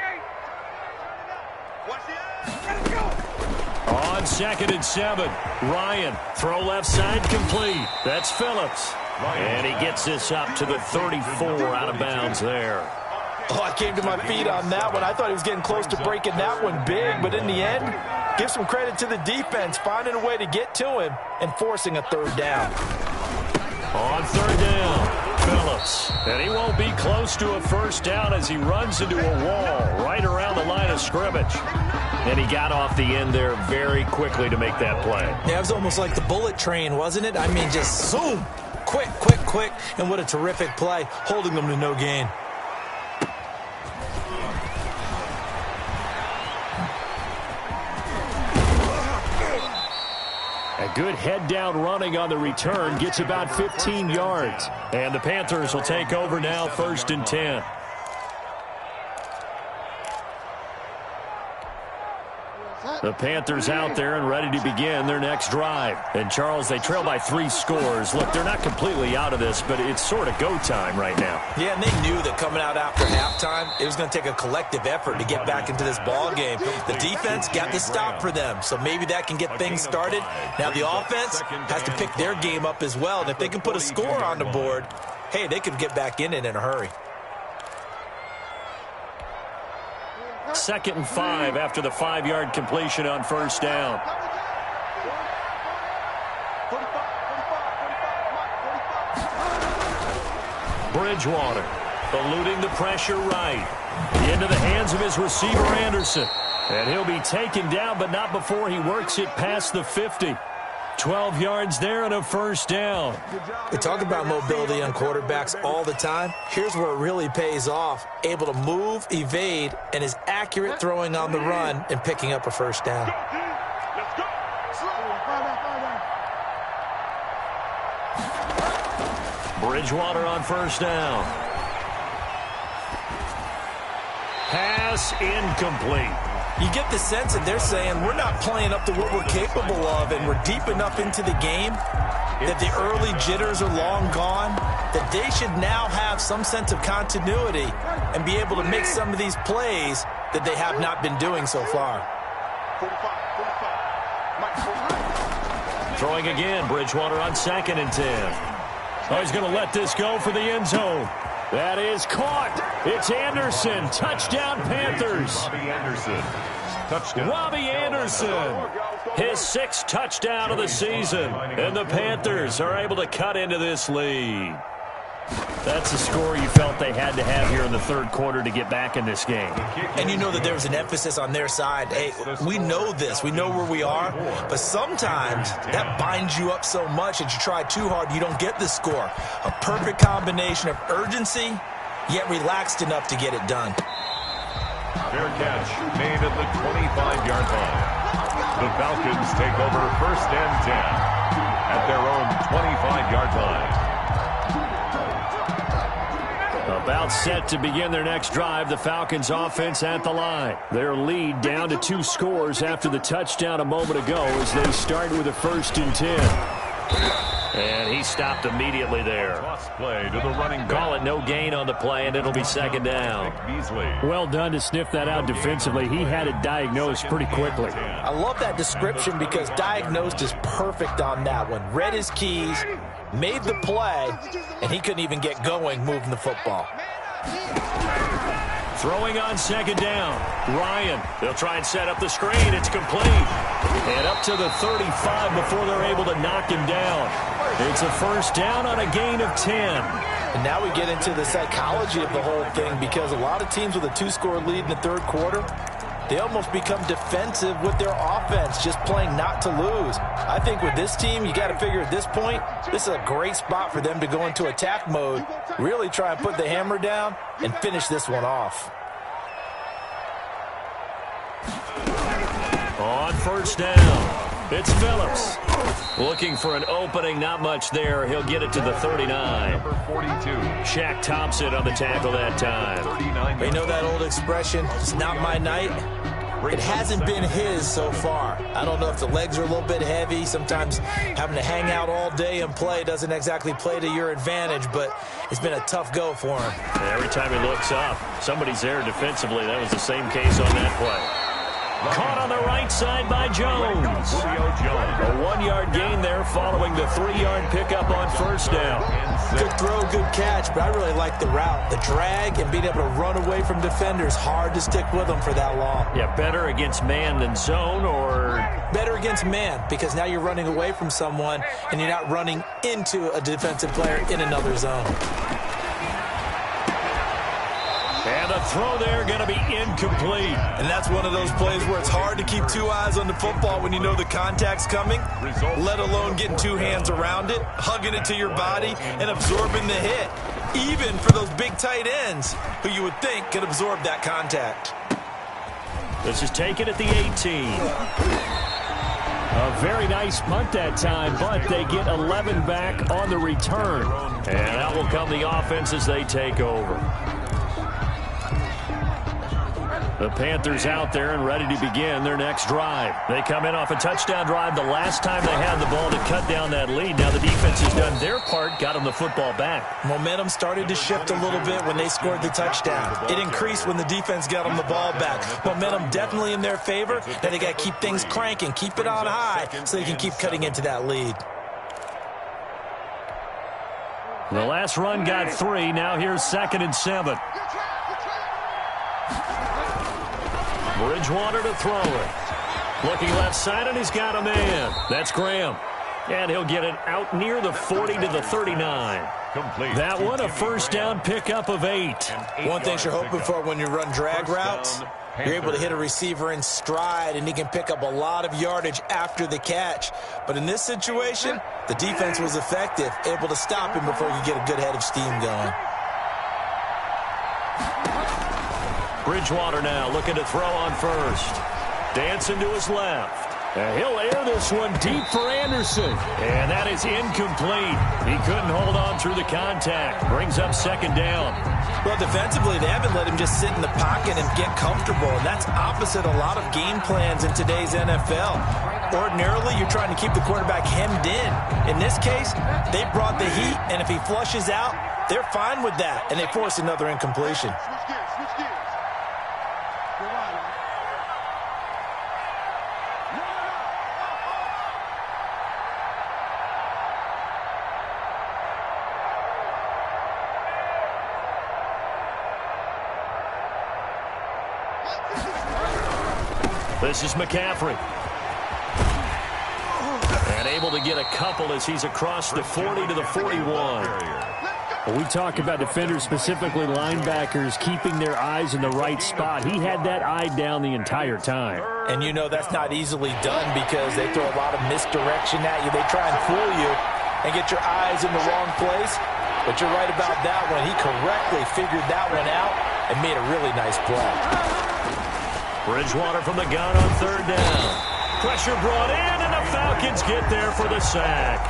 On 2nd and 7, Ryan, throw left side complete. That's Phillips. And he gets this up to the 34 out of bounds there. Oh, I came to my feet on that one. I thought he was getting close to breaking that one big, but in the end, give some credit to the defense, finding a way to get to him and forcing a third down. On 3rd down, Phillips. And he won't be close to a first down as he runs into a wall right around the line of scrimmage. And he got off the end there very quickly to make that play. Yeah, it was almost like the bullet train, wasn't it? I mean, just zoom. Quick, quick, quick. And what a terrific play, holding them to no gain. A good head-down running on the return gets about 15 yards. And the Panthers will take over now 1st and 10. The Panthers out there and ready to begin their next drive. And, Charles, they trail by 3 scores. Look, they're not completely out of this, but it's sort of go time right now. Yeah, and they knew that coming out after halftime, it was going to take a collective effort to get back into this ball game. The defense got the stop for them, so maybe that can get things started. Now the offense has to pick their game up as well, and if they can put a score on the board, hey, they could get back in it in a hurry. 2nd and 5 after the 5-yard completion on 1st down. Bridgewater eluding the pressure right. Into the hands of his receiver, Anderson. And he'll be taken down, but not before he works it past the 50. 12 yards there and a first down. We talk about mobility on quarterbacks all the time. Here's where it really pays off. Able to move, evade, and is accurate throwing on the run and picking up a first down. Bridgewater on first down. Pass incomplete. You get the sense that they're saying we're not playing up to what we're capable of, and we're deep enough into the game that the early jitters are long gone, that they should now have some sense of continuity and be able to make some of these plays that they have not been doing so far. Throwing again, Bridgewater on 2nd and 10. Oh, he's going to let this go for the end zone. That is caught. It's Anderson. Touchdown, Panthers. Robbie Anderson. Touchdown. Robbie Anderson. His 6th touchdown of the season. And the Panthers are able to cut into this lead. That's a score you felt they had to have here in the third quarter to get back in this game. And you know that there was an emphasis on their side. Hey, we know this. We know where we are. But sometimes that binds you up so much that you try too hard, you don't get the score. A perfect combination of urgency, yet relaxed enough to get it done. Fair catch made at the 25-yard line. The Falcons take over 1st and 10 at their own 25-yard line. About set to begin their next drive, the Falcons offense at the line. Their lead down to 2 scores after the touchdown a moment ago as they start with a 1st and 10. And he stopped immediately there. Toss play to the running back. Call it no gain on the play, and it'll be 2nd down. Well done to sniff that out defensively. He had it diagnosed pretty quickly. I love that description because diagnosed is perfect on that one. Read his keys, made the play, and he couldn't even get going moving the football. Throwing on 2nd down. Ryan, they'll try and set up the screen. It's complete. And up to the 35 before they're able to knock him down. It's a 1st down on a gain of 10. And now we get into the psychology of the whole thing because a lot of teams with a 2-score lead in the third quarter, they almost become defensive with their offense, just playing not to lose. I think with this team, you got to figure at this point, this is a great spot for them to go into attack mode, really try and put the hammer down and finish this one off. On 1st down, it's Phillips. Looking for an opening, not much there. He'll get it to the 39. Number 42. Shaq Thompson on the tackle that time. 39. You know that old expression, it's not my night? It hasn't been his so far. I don't know if the legs are a little bit heavy. Sometimes having to hang out all day and play doesn't exactly play to your advantage, but it's been a tough go for him. And every time he looks up, somebody's there defensively. That was the same case on that play. Caught on the right side by Jones. A 1-yard gain there following the 3-yard pickup on 1st down. Good throw, good catch, but I really like the route. The drag and being able to run away from defenders, hard to stick with them for that long. Yeah, better against man than zone, or? Better against man, because now you're running away from someone and you're not running into a defensive player in another zone. And the throw there going to be incomplete. And that's one of those plays where it's hard to keep 2 eyes on the football when you know the contact's coming, let alone getting 2 hands around it, hugging it to your body, and absorbing the hit, even for those big tight ends who you would think could absorb that contact. This is taken at the 18. A very nice punt that time, but they get 11 back on the return. And out will come the offense as they take over. The Panthers out there and ready to begin their next drive. They come in off a touchdown drive the last time they had the ball to cut down that lead. Now the defense has done their part, got them the football back. Momentum started to shift a little bit when they scored the touchdown. It increased when the defense got them the ball back. Momentum definitely in their favor. Now they got to keep things cranking, keep it on high so they can keep cutting into that lead. The last run got 3. Now here's 2nd and 7. Bridgewater to throw it. Looking left side, and he's got a man. That's Graham. And he'll get it out near the 40 to the 39. Complete. That one, a 1st down pickup of 8. One thing you're hoping for when you run drag routes, you're able to hit a receiver in stride, and he can pick up a lot of yardage after the catch. But in this situation, the defense was effective, able to stop him before you get a good head of steam going. Bridgewater now looking to throw on 1st. Dancing to his left. And he'll air this one deep for Anderson. And that is incomplete. He couldn't hold on through the contact. Brings up 2nd down. Well, defensively, they haven't let him just sit in the pocket and get comfortable. And that's opposite a lot of game plans in today's NFL. Ordinarily, you're trying to keep the quarterback hemmed in. In this case, they brought the heat, and if he flushes out, they're fine with that, and they force another incompletion. This is McCaffrey. And able to get a couple as he's across the 40 to the 41. Well, we talk about defenders, specifically linebackers, keeping their eyes in the right spot. He had that eye down the entire time. And you know that's not easily done because they throw a lot of misdirection at you. They try and fool you and get your eyes in the wrong place. But you're right about that one. He correctly figured that one out and made a really nice play. Bridgewater from the gun on third down. Pressure brought in, and the Falcons get there for the sack.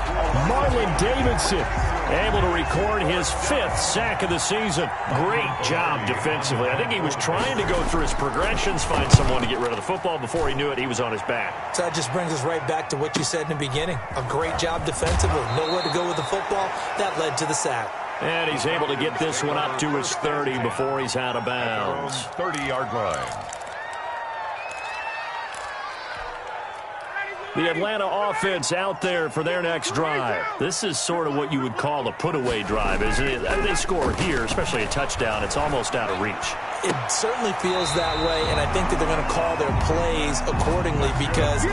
Marlon Davidson able to record his 5th sack of the season. Great job defensively. I think he was trying to go through his progressions, find someone to get rid of the football. Before he knew it, he was on his back. So that just brings us right back to what you said in the beginning. A great job defensively. Nowhere to go with the football. That led to the sack. And he's able to get this one up to his 30 before he's out of bounds. 30-yard line. The Atlanta offense out there for their next drive. This is sort of what you would call a put-away drive, isn't it? They score here, especially a touchdown. It's almost out of reach. It certainly feels that way, and I think that they're going to call their plays accordingly because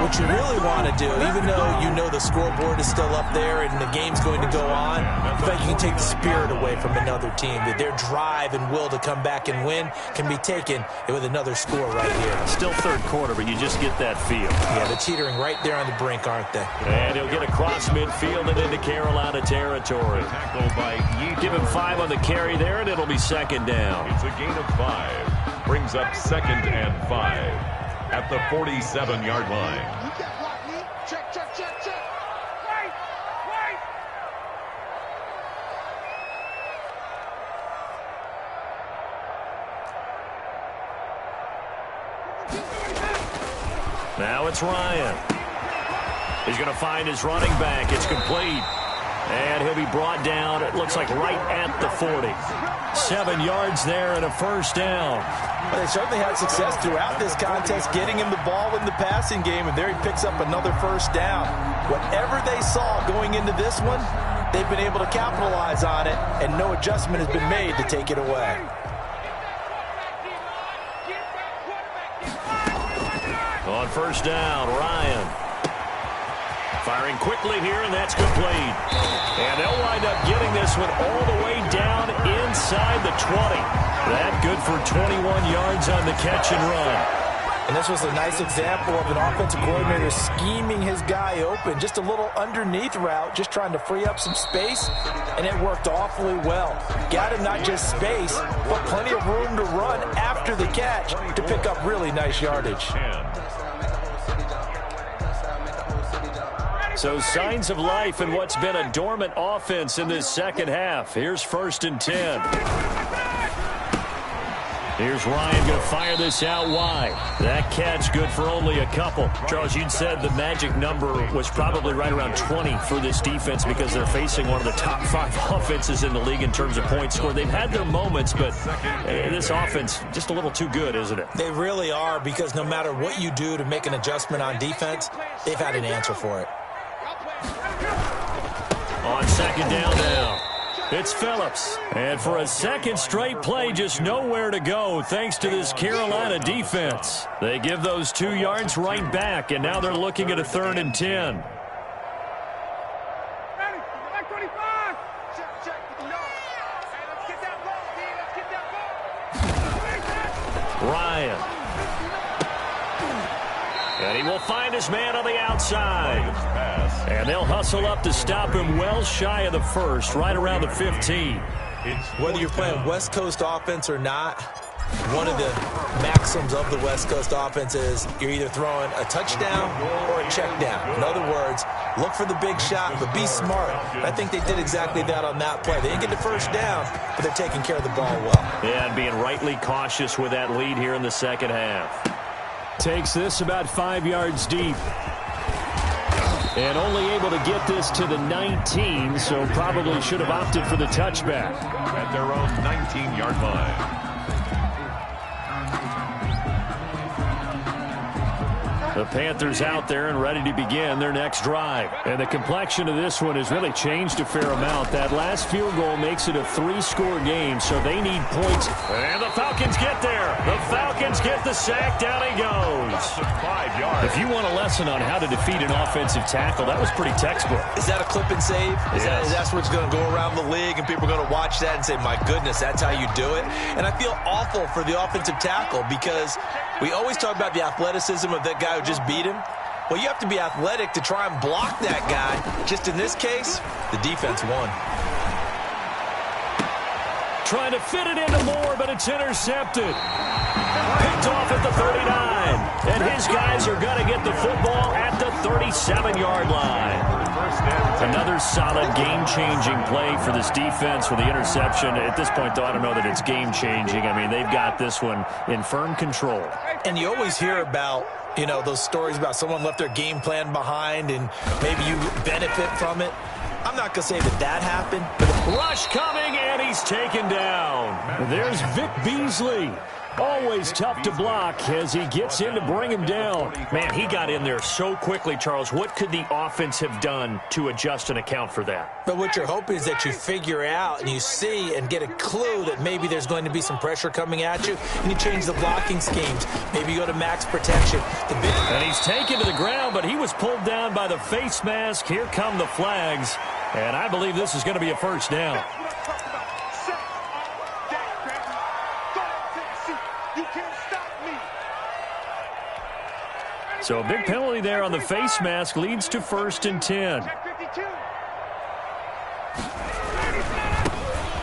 what you really want to do, even though you know the scoreboard is still up there and the game's going to go on, I think you can take the spirit away from another team, that their drive and will to come back and win can be taken with another score right here. Still third quarter, but you just get that feel. Yeah, the teetering right there on the brink, aren't they? And he'll get across midfield and into Carolina territory. Tackled by Yeaton. Give him 5 on the carry there, and it'll be second down. It's a gain of 5. Brings up 2nd and 5 at the 47-yard line. You can't block me. Check, check, check, check. Wait, wait. Now it's Ryan. He's going to find his running back. It's complete. And he'll be brought down, it looks like right at the 40. 7 yards there and a first down. Well, they certainly had success throughout this contest getting him the ball in the passing game, and there he picks up another first down. Whatever they saw going into this one, they've been able to capitalize on it, and no adjustment has been made to take it away. On first down, Ryan. Firing quickly here, and that's complete. And they'll wind up getting this one all the way down inside the 20. That good for 21 yards on the catch and run. And this was a nice example of an offensive coordinator scheming his guy open. Just a little underneath route, just trying to free up some space, and it worked awfully well. Got him not just space, but plenty of room to run after the catch to pick up really nice yardage. So signs of life in what's been a dormant offense in this second half. Here's 1st and 10. Here's Ryan going to fire this out wide. That catch good for only a couple. Charles, you'd said the magic number was probably right around 20 for this defense because they're facing one of the top 5 offenses in the league in terms of points scored. They've had their moments, but this offense just a little too good, isn't it? They really are, because no matter what you do to make an adjustment on defense, they've had an answer for it. On second down now, it's Phillips. And for a second straight play, just nowhere to go thanks to this Carolina defense. They give those 2 yards right back, and now they're looking at a 3rd and 10. Ryan. And he will find his man on the outside. And they'll hustle up to stop him well shy of the 1st, right around the 15. Whether you're playing West Coast offense or not, one of the maxims of the West Coast offense is you're either throwing a touchdown or a check down. In other words, look for the big shot, but be smart. I think they did exactly that on that play. They didn't get the first down, but they're taking care of the ball well. Yeah, and being rightly cautious with that lead here in the second half. Takes this about 5 yards deep. And only able to get this to the 19, so probably should have opted for the touchback. At their own 19-yard line. The Panthers out there and ready to begin their next drive. And the complexion of this one has really changed a fair amount. That last field goal makes it a 3-score game, so they need points. And the Falcons get there. The Falcons get the sack. Down he goes. 5 yards. If you want a lesson on how to defeat an offensive tackle, that was pretty textbook. Is that a clip and save? That's what's going to go around the league, and people are going to watch that and say, my goodness, that's how you do it? And I feel awful for the offensive tackle because we always talk about the athleticism of that guy who just beat him. Well, you have to be athletic to try and block that guy. Just in this case, the defense won. Trying to fit it into Moore, but it's intercepted. Picked off at the 39. And his guys are going to get the football at the 37-yard line. Another solid game-changing play for this defense with the interception. At this point, though, I don't know that it's game-changing. I mean, they've got this one in firm control. And you always hear about, you know, those stories about someone left their game plan behind and maybe you benefit from it. I'm not going to say that happened. Rush coming, and he's taken down. There's Vic Beasley. Always tough to block as he gets in to bring him down. Man, he got in there so quickly, Charles. What could the offense have done to adjust and account for that? But what you're hoping is that you figure out and you see and get a clue that maybe there's going to be some pressure coming at you, and you change the blocking schemes. Maybe you go to max protection. And he's taken to the ground, but he was pulled down by the face mask. Here come the flags, and I believe this is going to be a first down. So a big penalty there on the face mask leads to 1st and 10.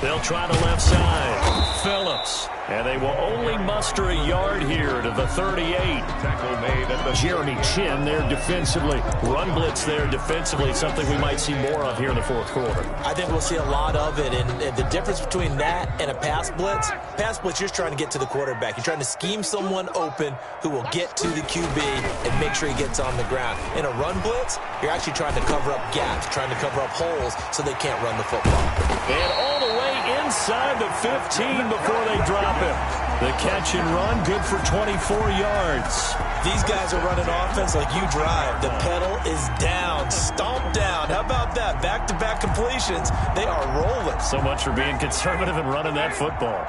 They'll try the left side. Phillips. And they will only muster a yard here to the 38. Tackle made at the Jeremy Chin there defensively. Run blitz there defensively, something we might see more of here in the 4th quarter. I think we'll see a lot of it, and the difference between that and a pass blitz, you're just trying to get to the quarterback. You're trying to scheme someone open who will get to the QB and make sure he gets on the ground. In a run blitz, you're actually trying to cover up gaps, trying to cover up holes so they can't run the football. And all the way inside the 15 before they drop him. The catch and run, good for 24 yards. These guys are running offense like you drive. The pedal is down, stomped down. How about that? Back-to-back completions. They are rolling. So much for being conservative and running that football.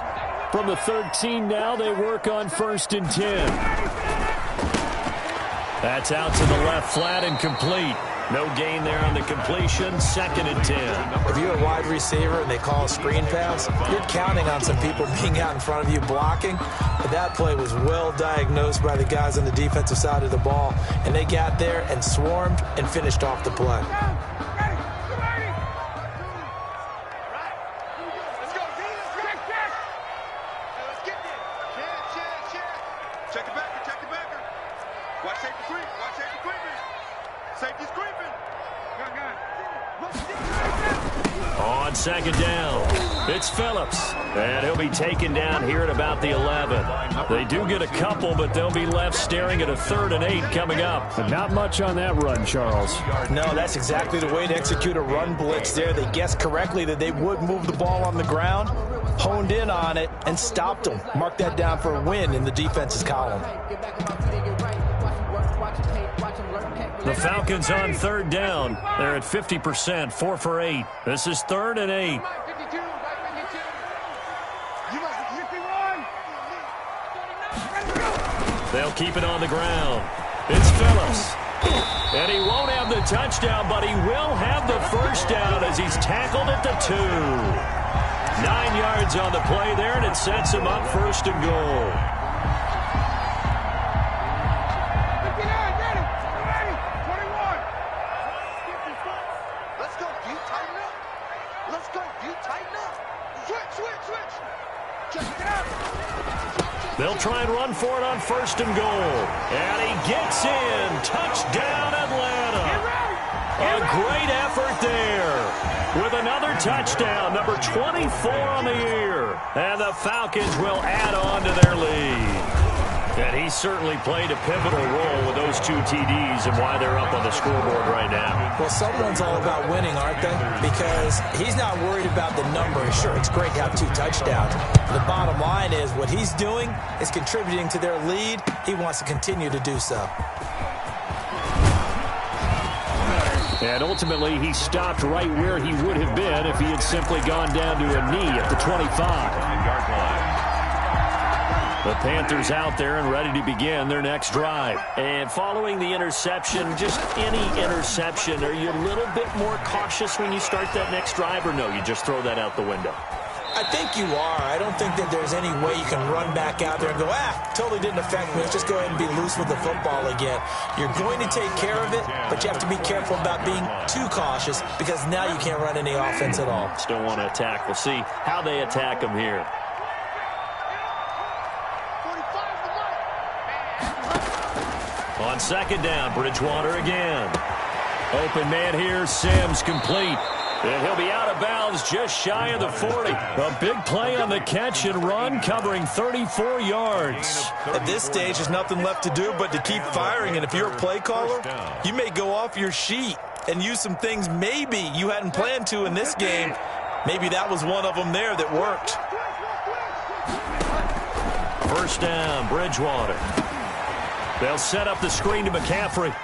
From the 13 now, they work on 1st and 10. That's out to the left, flat and complete. No gain there on the completion. 2nd and 10. If you're a wide receiver and they call a screen pass, you're counting on some people being out in front of you blocking. But that play was well diagnosed by the guys on the defensive side of the ball. And they got there and swarmed and finished off the play. On 2nd down, it's Phillips, and he'll be taken down here at about the 11. They do get a couple, but they'll be left staring at a 3rd and 8 coming up. But not much on that run, Charles. No, that's exactly the way to execute a run blitz there. They guessed correctly that they would move the ball on the ground, honed in on it, and stopped them. Mark that down for a win in the defense's column. The Falcons on 3rd down. They're at 50%, 4 for 8. This is 3rd and 8. They'll keep it on the ground. It's Phillips. And he won't have the touchdown, but he will have the first down as he's tackled at the 2. 9 yards on the play there, and it sets him up 1st and goal. They'll try and run for it on 1st and goal. And he gets in. Touchdown, Atlanta. A great effort there. With another touchdown, number 24 on the year. And the Falcons will add on to their lead. And he certainly played a pivotal role with those 2 TDs and why they're up on the scoreboard right now. Well, someone's all about winning, aren't they? Because he's not worried about the number. Sure, it's great to have 2 touchdowns. The bottom line is what he's doing is contributing to their lead. He wants to continue to do so. And ultimately, he stopped right where he would have been if he had simply gone down to a knee at the 25. The Panthers out there and ready to begin their next drive. And following the interception, just any interception, are you a little bit more cautious when you start that next drive, or no, you just throw that out the window? I think you are. I don't think that there's any way you can run back out there and go, totally didn't affect me. Let's just go ahead and be loose with the football again. You're going to take care of it, but you have to be careful about being too cautious because now you can't run any offense at all. Still want to attack. We'll see how they attack them here. On second down, Bridgewater again. Open man here, Sims complete. And he'll be out of bounds just shy of the 40. A big play on the catch and run, covering 34 yards. At this stage, there's nothing left to do but to keep firing. And if you're a play caller, you may go off your sheet and use some things maybe you hadn't planned to in this game. Maybe that was one of them there that worked. First down, Bridgewater. They'll set up the screen to McCaffrey.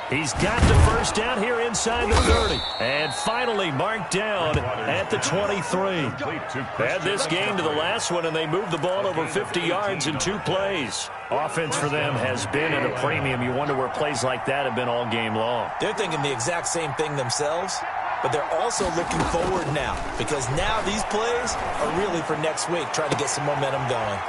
He's got the first down here inside the 30. And finally marked down at the 23. Had this game to the last one, and they moved the ball over 50 yards in 2 plays. Offense for them has been at a premium. You wonder where plays like that have been all game long. They're thinking the exact same thing themselves, but they're also looking forward now because now these plays are really for next week, trying to get some momentum going.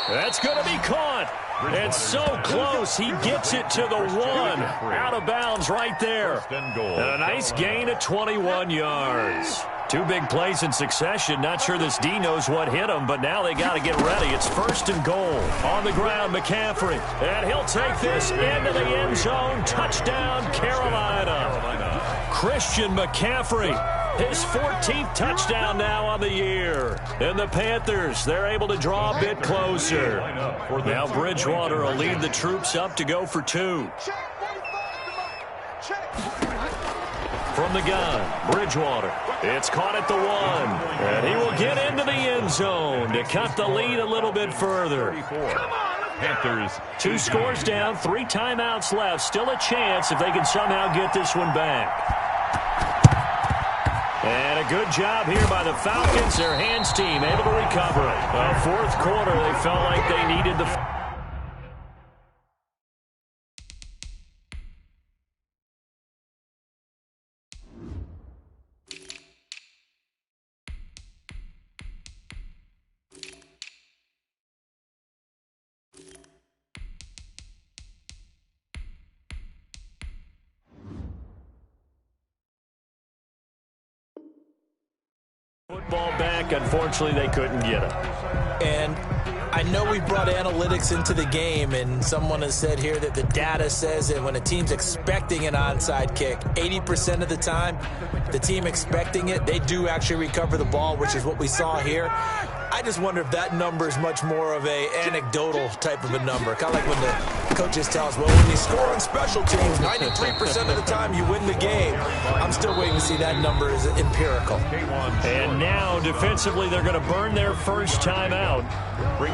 That's going to be caught. And so close, he gets it to the 1. Out of bounds right there. And a nice gain of 21 yards. 2 big plays in succession. Not sure this D knows what hit him, but now they got to get ready. It's first and goal. On the ground, McCaffrey. And he'll take this into the end zone. Touchdown, Carolina. Christian McCaffrey. His 14th touchdown now on the year. And the Panthers, they're able to draw a bit closer. Now Bridgewater will lead the troops up to go for 2. From the gun, Bridgewater. It's caught at the 1. And he will get into the end zone to cut the lead a little bit further. Panthers. 2 scores down, 3 timeouts left. Still a chance if they can somehow get this one back. And a good job here by the Falcons. Their hands team able to recover it. Fourth quarter, they felt like they needed the... Football back. Unfortunately, they couldn't get it. And I know we brought analytics into the game, and someone has said here that the data says that when a team's expecting an onside kick, 80% of the time, the team expecting it, they do actually recover the ball, which is what we saw here. I just wonder if that number is much more of a anecdotal type of a number. Kind of like when the coaches tell us, well, when you score on special teams, 93% of the time you win the game. I'm still waiting to see that number is empirical. And now, defensively, they're going to burn their first timeout.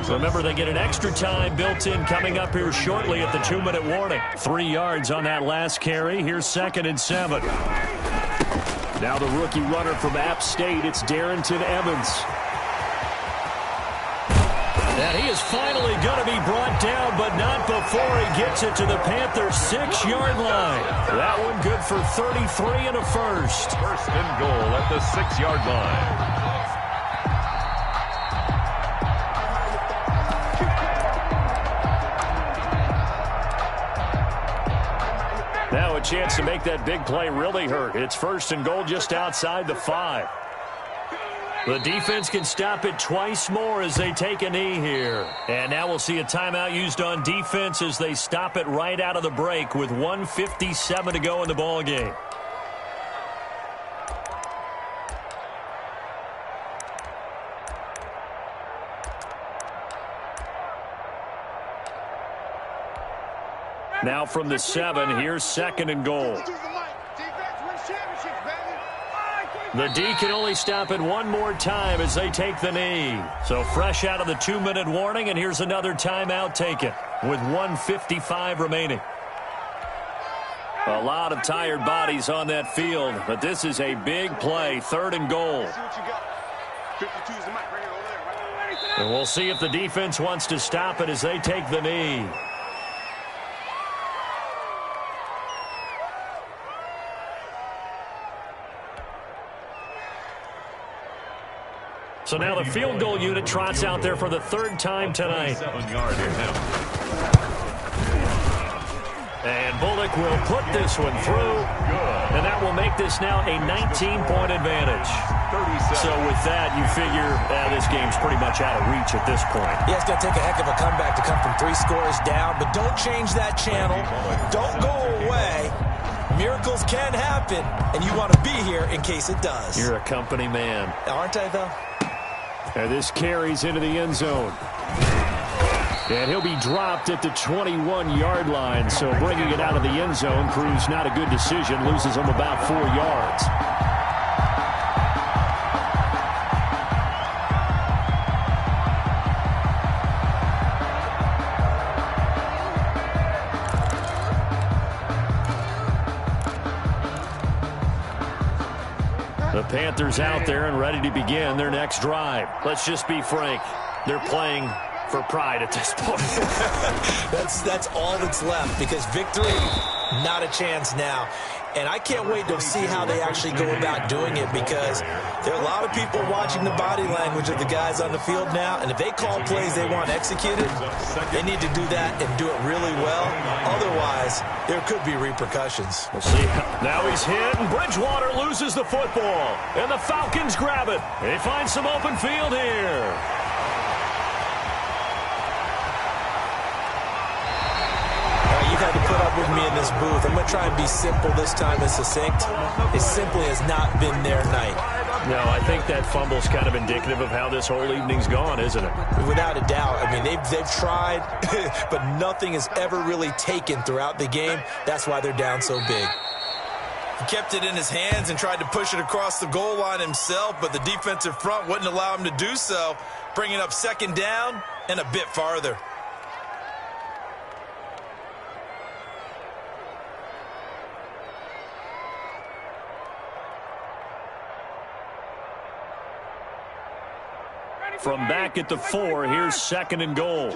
Remember, they get an extra time built in coming up here shortly at the 2-minute warning. 3 yards on that last carry. Here's 2nd and 7. Now the rookie runner from App State, it's Darrington Evans. And he is finally going to be brought down, but not before he gets it to the Panthers' 6-yard line. That one good for 33 and a first. First and goal at the 6-yard line. Now a chance to make that big play really hurt. It's first and goal just outside the 5. The defense can stop it twice more as they take a knee here. And now we'll see a timeout used on defense as they stop it right out of the break with 1:57 to go in the ball game. Now from the 7, here's 2nd and goal. The D can only stop it one more time as they take the knee. So fresh out of the 2-minute warning, and here's another timeout taken with 1:55 remaining. A lot of tired bodies on that field, but this is a big play, 3rd and goal. And we'll see if the defense wants to stop it as they take the knee. So now the field goal unit trots out there for the 3rd time tonight. And Bullock will put this one through, and that will make this now a 19-point advantage. So with that, you figure this game's pretty much out of reach at this point. Yeah, it's going to take a heck of a comeback to come from 3 scores down, but don't change that channel. Don't go away. Miracles can happen, and you want to be here in case it does. You're a company man. Aren't I, though? And this carries into the end zone. And he'll be dropped at the 21-yard line. So bringing it out of the end zone proves not a good decision. Loses him about 4 yards. The Panthers out there and ready to begin their next drive. Let's just be frank. They're playing for pride at this point. That's all that's left, because victory, not a chance now. And I can't wait to see how they actually go about doing it, because there are a lot of people watching the body language of the guys on the field now, and if they call plays they want executed, they need to do that and do it really well. Otherwise, there could be repercussions. We'll see. Now he's hit, and Bridgewater loses the football, and the Falcons grab it. They find some open field here. You've had to put up with me in this booth. I'm going to try and be simple this time and succinct. It simply has not been their night. No, I think that fumble's kind of indicative of how this whole evening's gone, isn't it? Without a doubt. I mean, they've tried, but nothing has ever really taken throughout the game. That's why they're down so big. He kept it in his hands and tried to push it across the goal line himself, but the defensive front wouldn't allow him to do so, bringing up 2nd down and a bit farther. From back at the 4, here's 2nd and goal.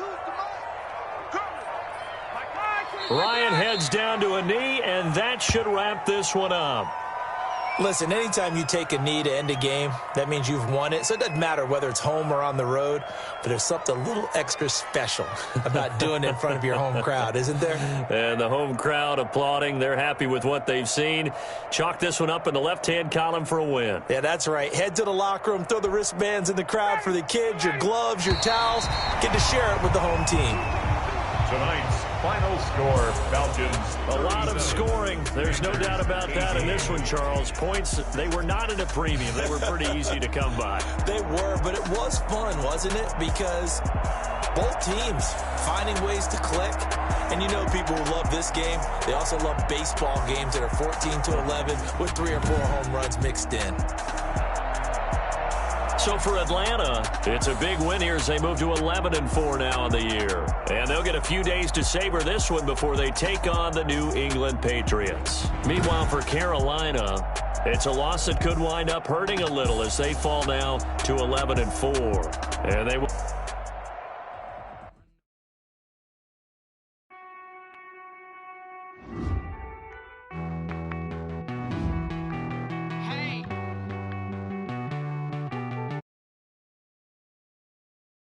Ryan heads down to a knee, and that should wrap this one up. Listen, anytime you take a knee to end a game, that means you've won it. So it doesn't matter whether it's home or on the road, but there's something a little extra special about doing it in front of your home crowd, isn't there? And the home crowd applauding. They're happy with what they've seen. Chalk this one up in the left-hand column for a win. Yeah, that's right. Head to the locker room, throw the wristbands in the crowd for the kids, your gloves, your towels. Get to share it with the home team. Tonight's final score, Falcons. A lot of scoring. There's no doubt about that in this one, Charles. Points, they were not at a premium. They were pretty easy to come by. They were, but it was fun, wasn't it? Because both teams finding ways to click. And you know people who love this game, they also love baseball games that are 14-11 with 3 or 4 home runs mixed in. So for Atlanta, it's a big win here as they move to 11-4 now in the year. And they'll get a few days to savor this one before they take on the New England Patriots. Meanwhile, for Carolina, it's a loss that could wind up hurting a little as they fall now to 11-4. And they will...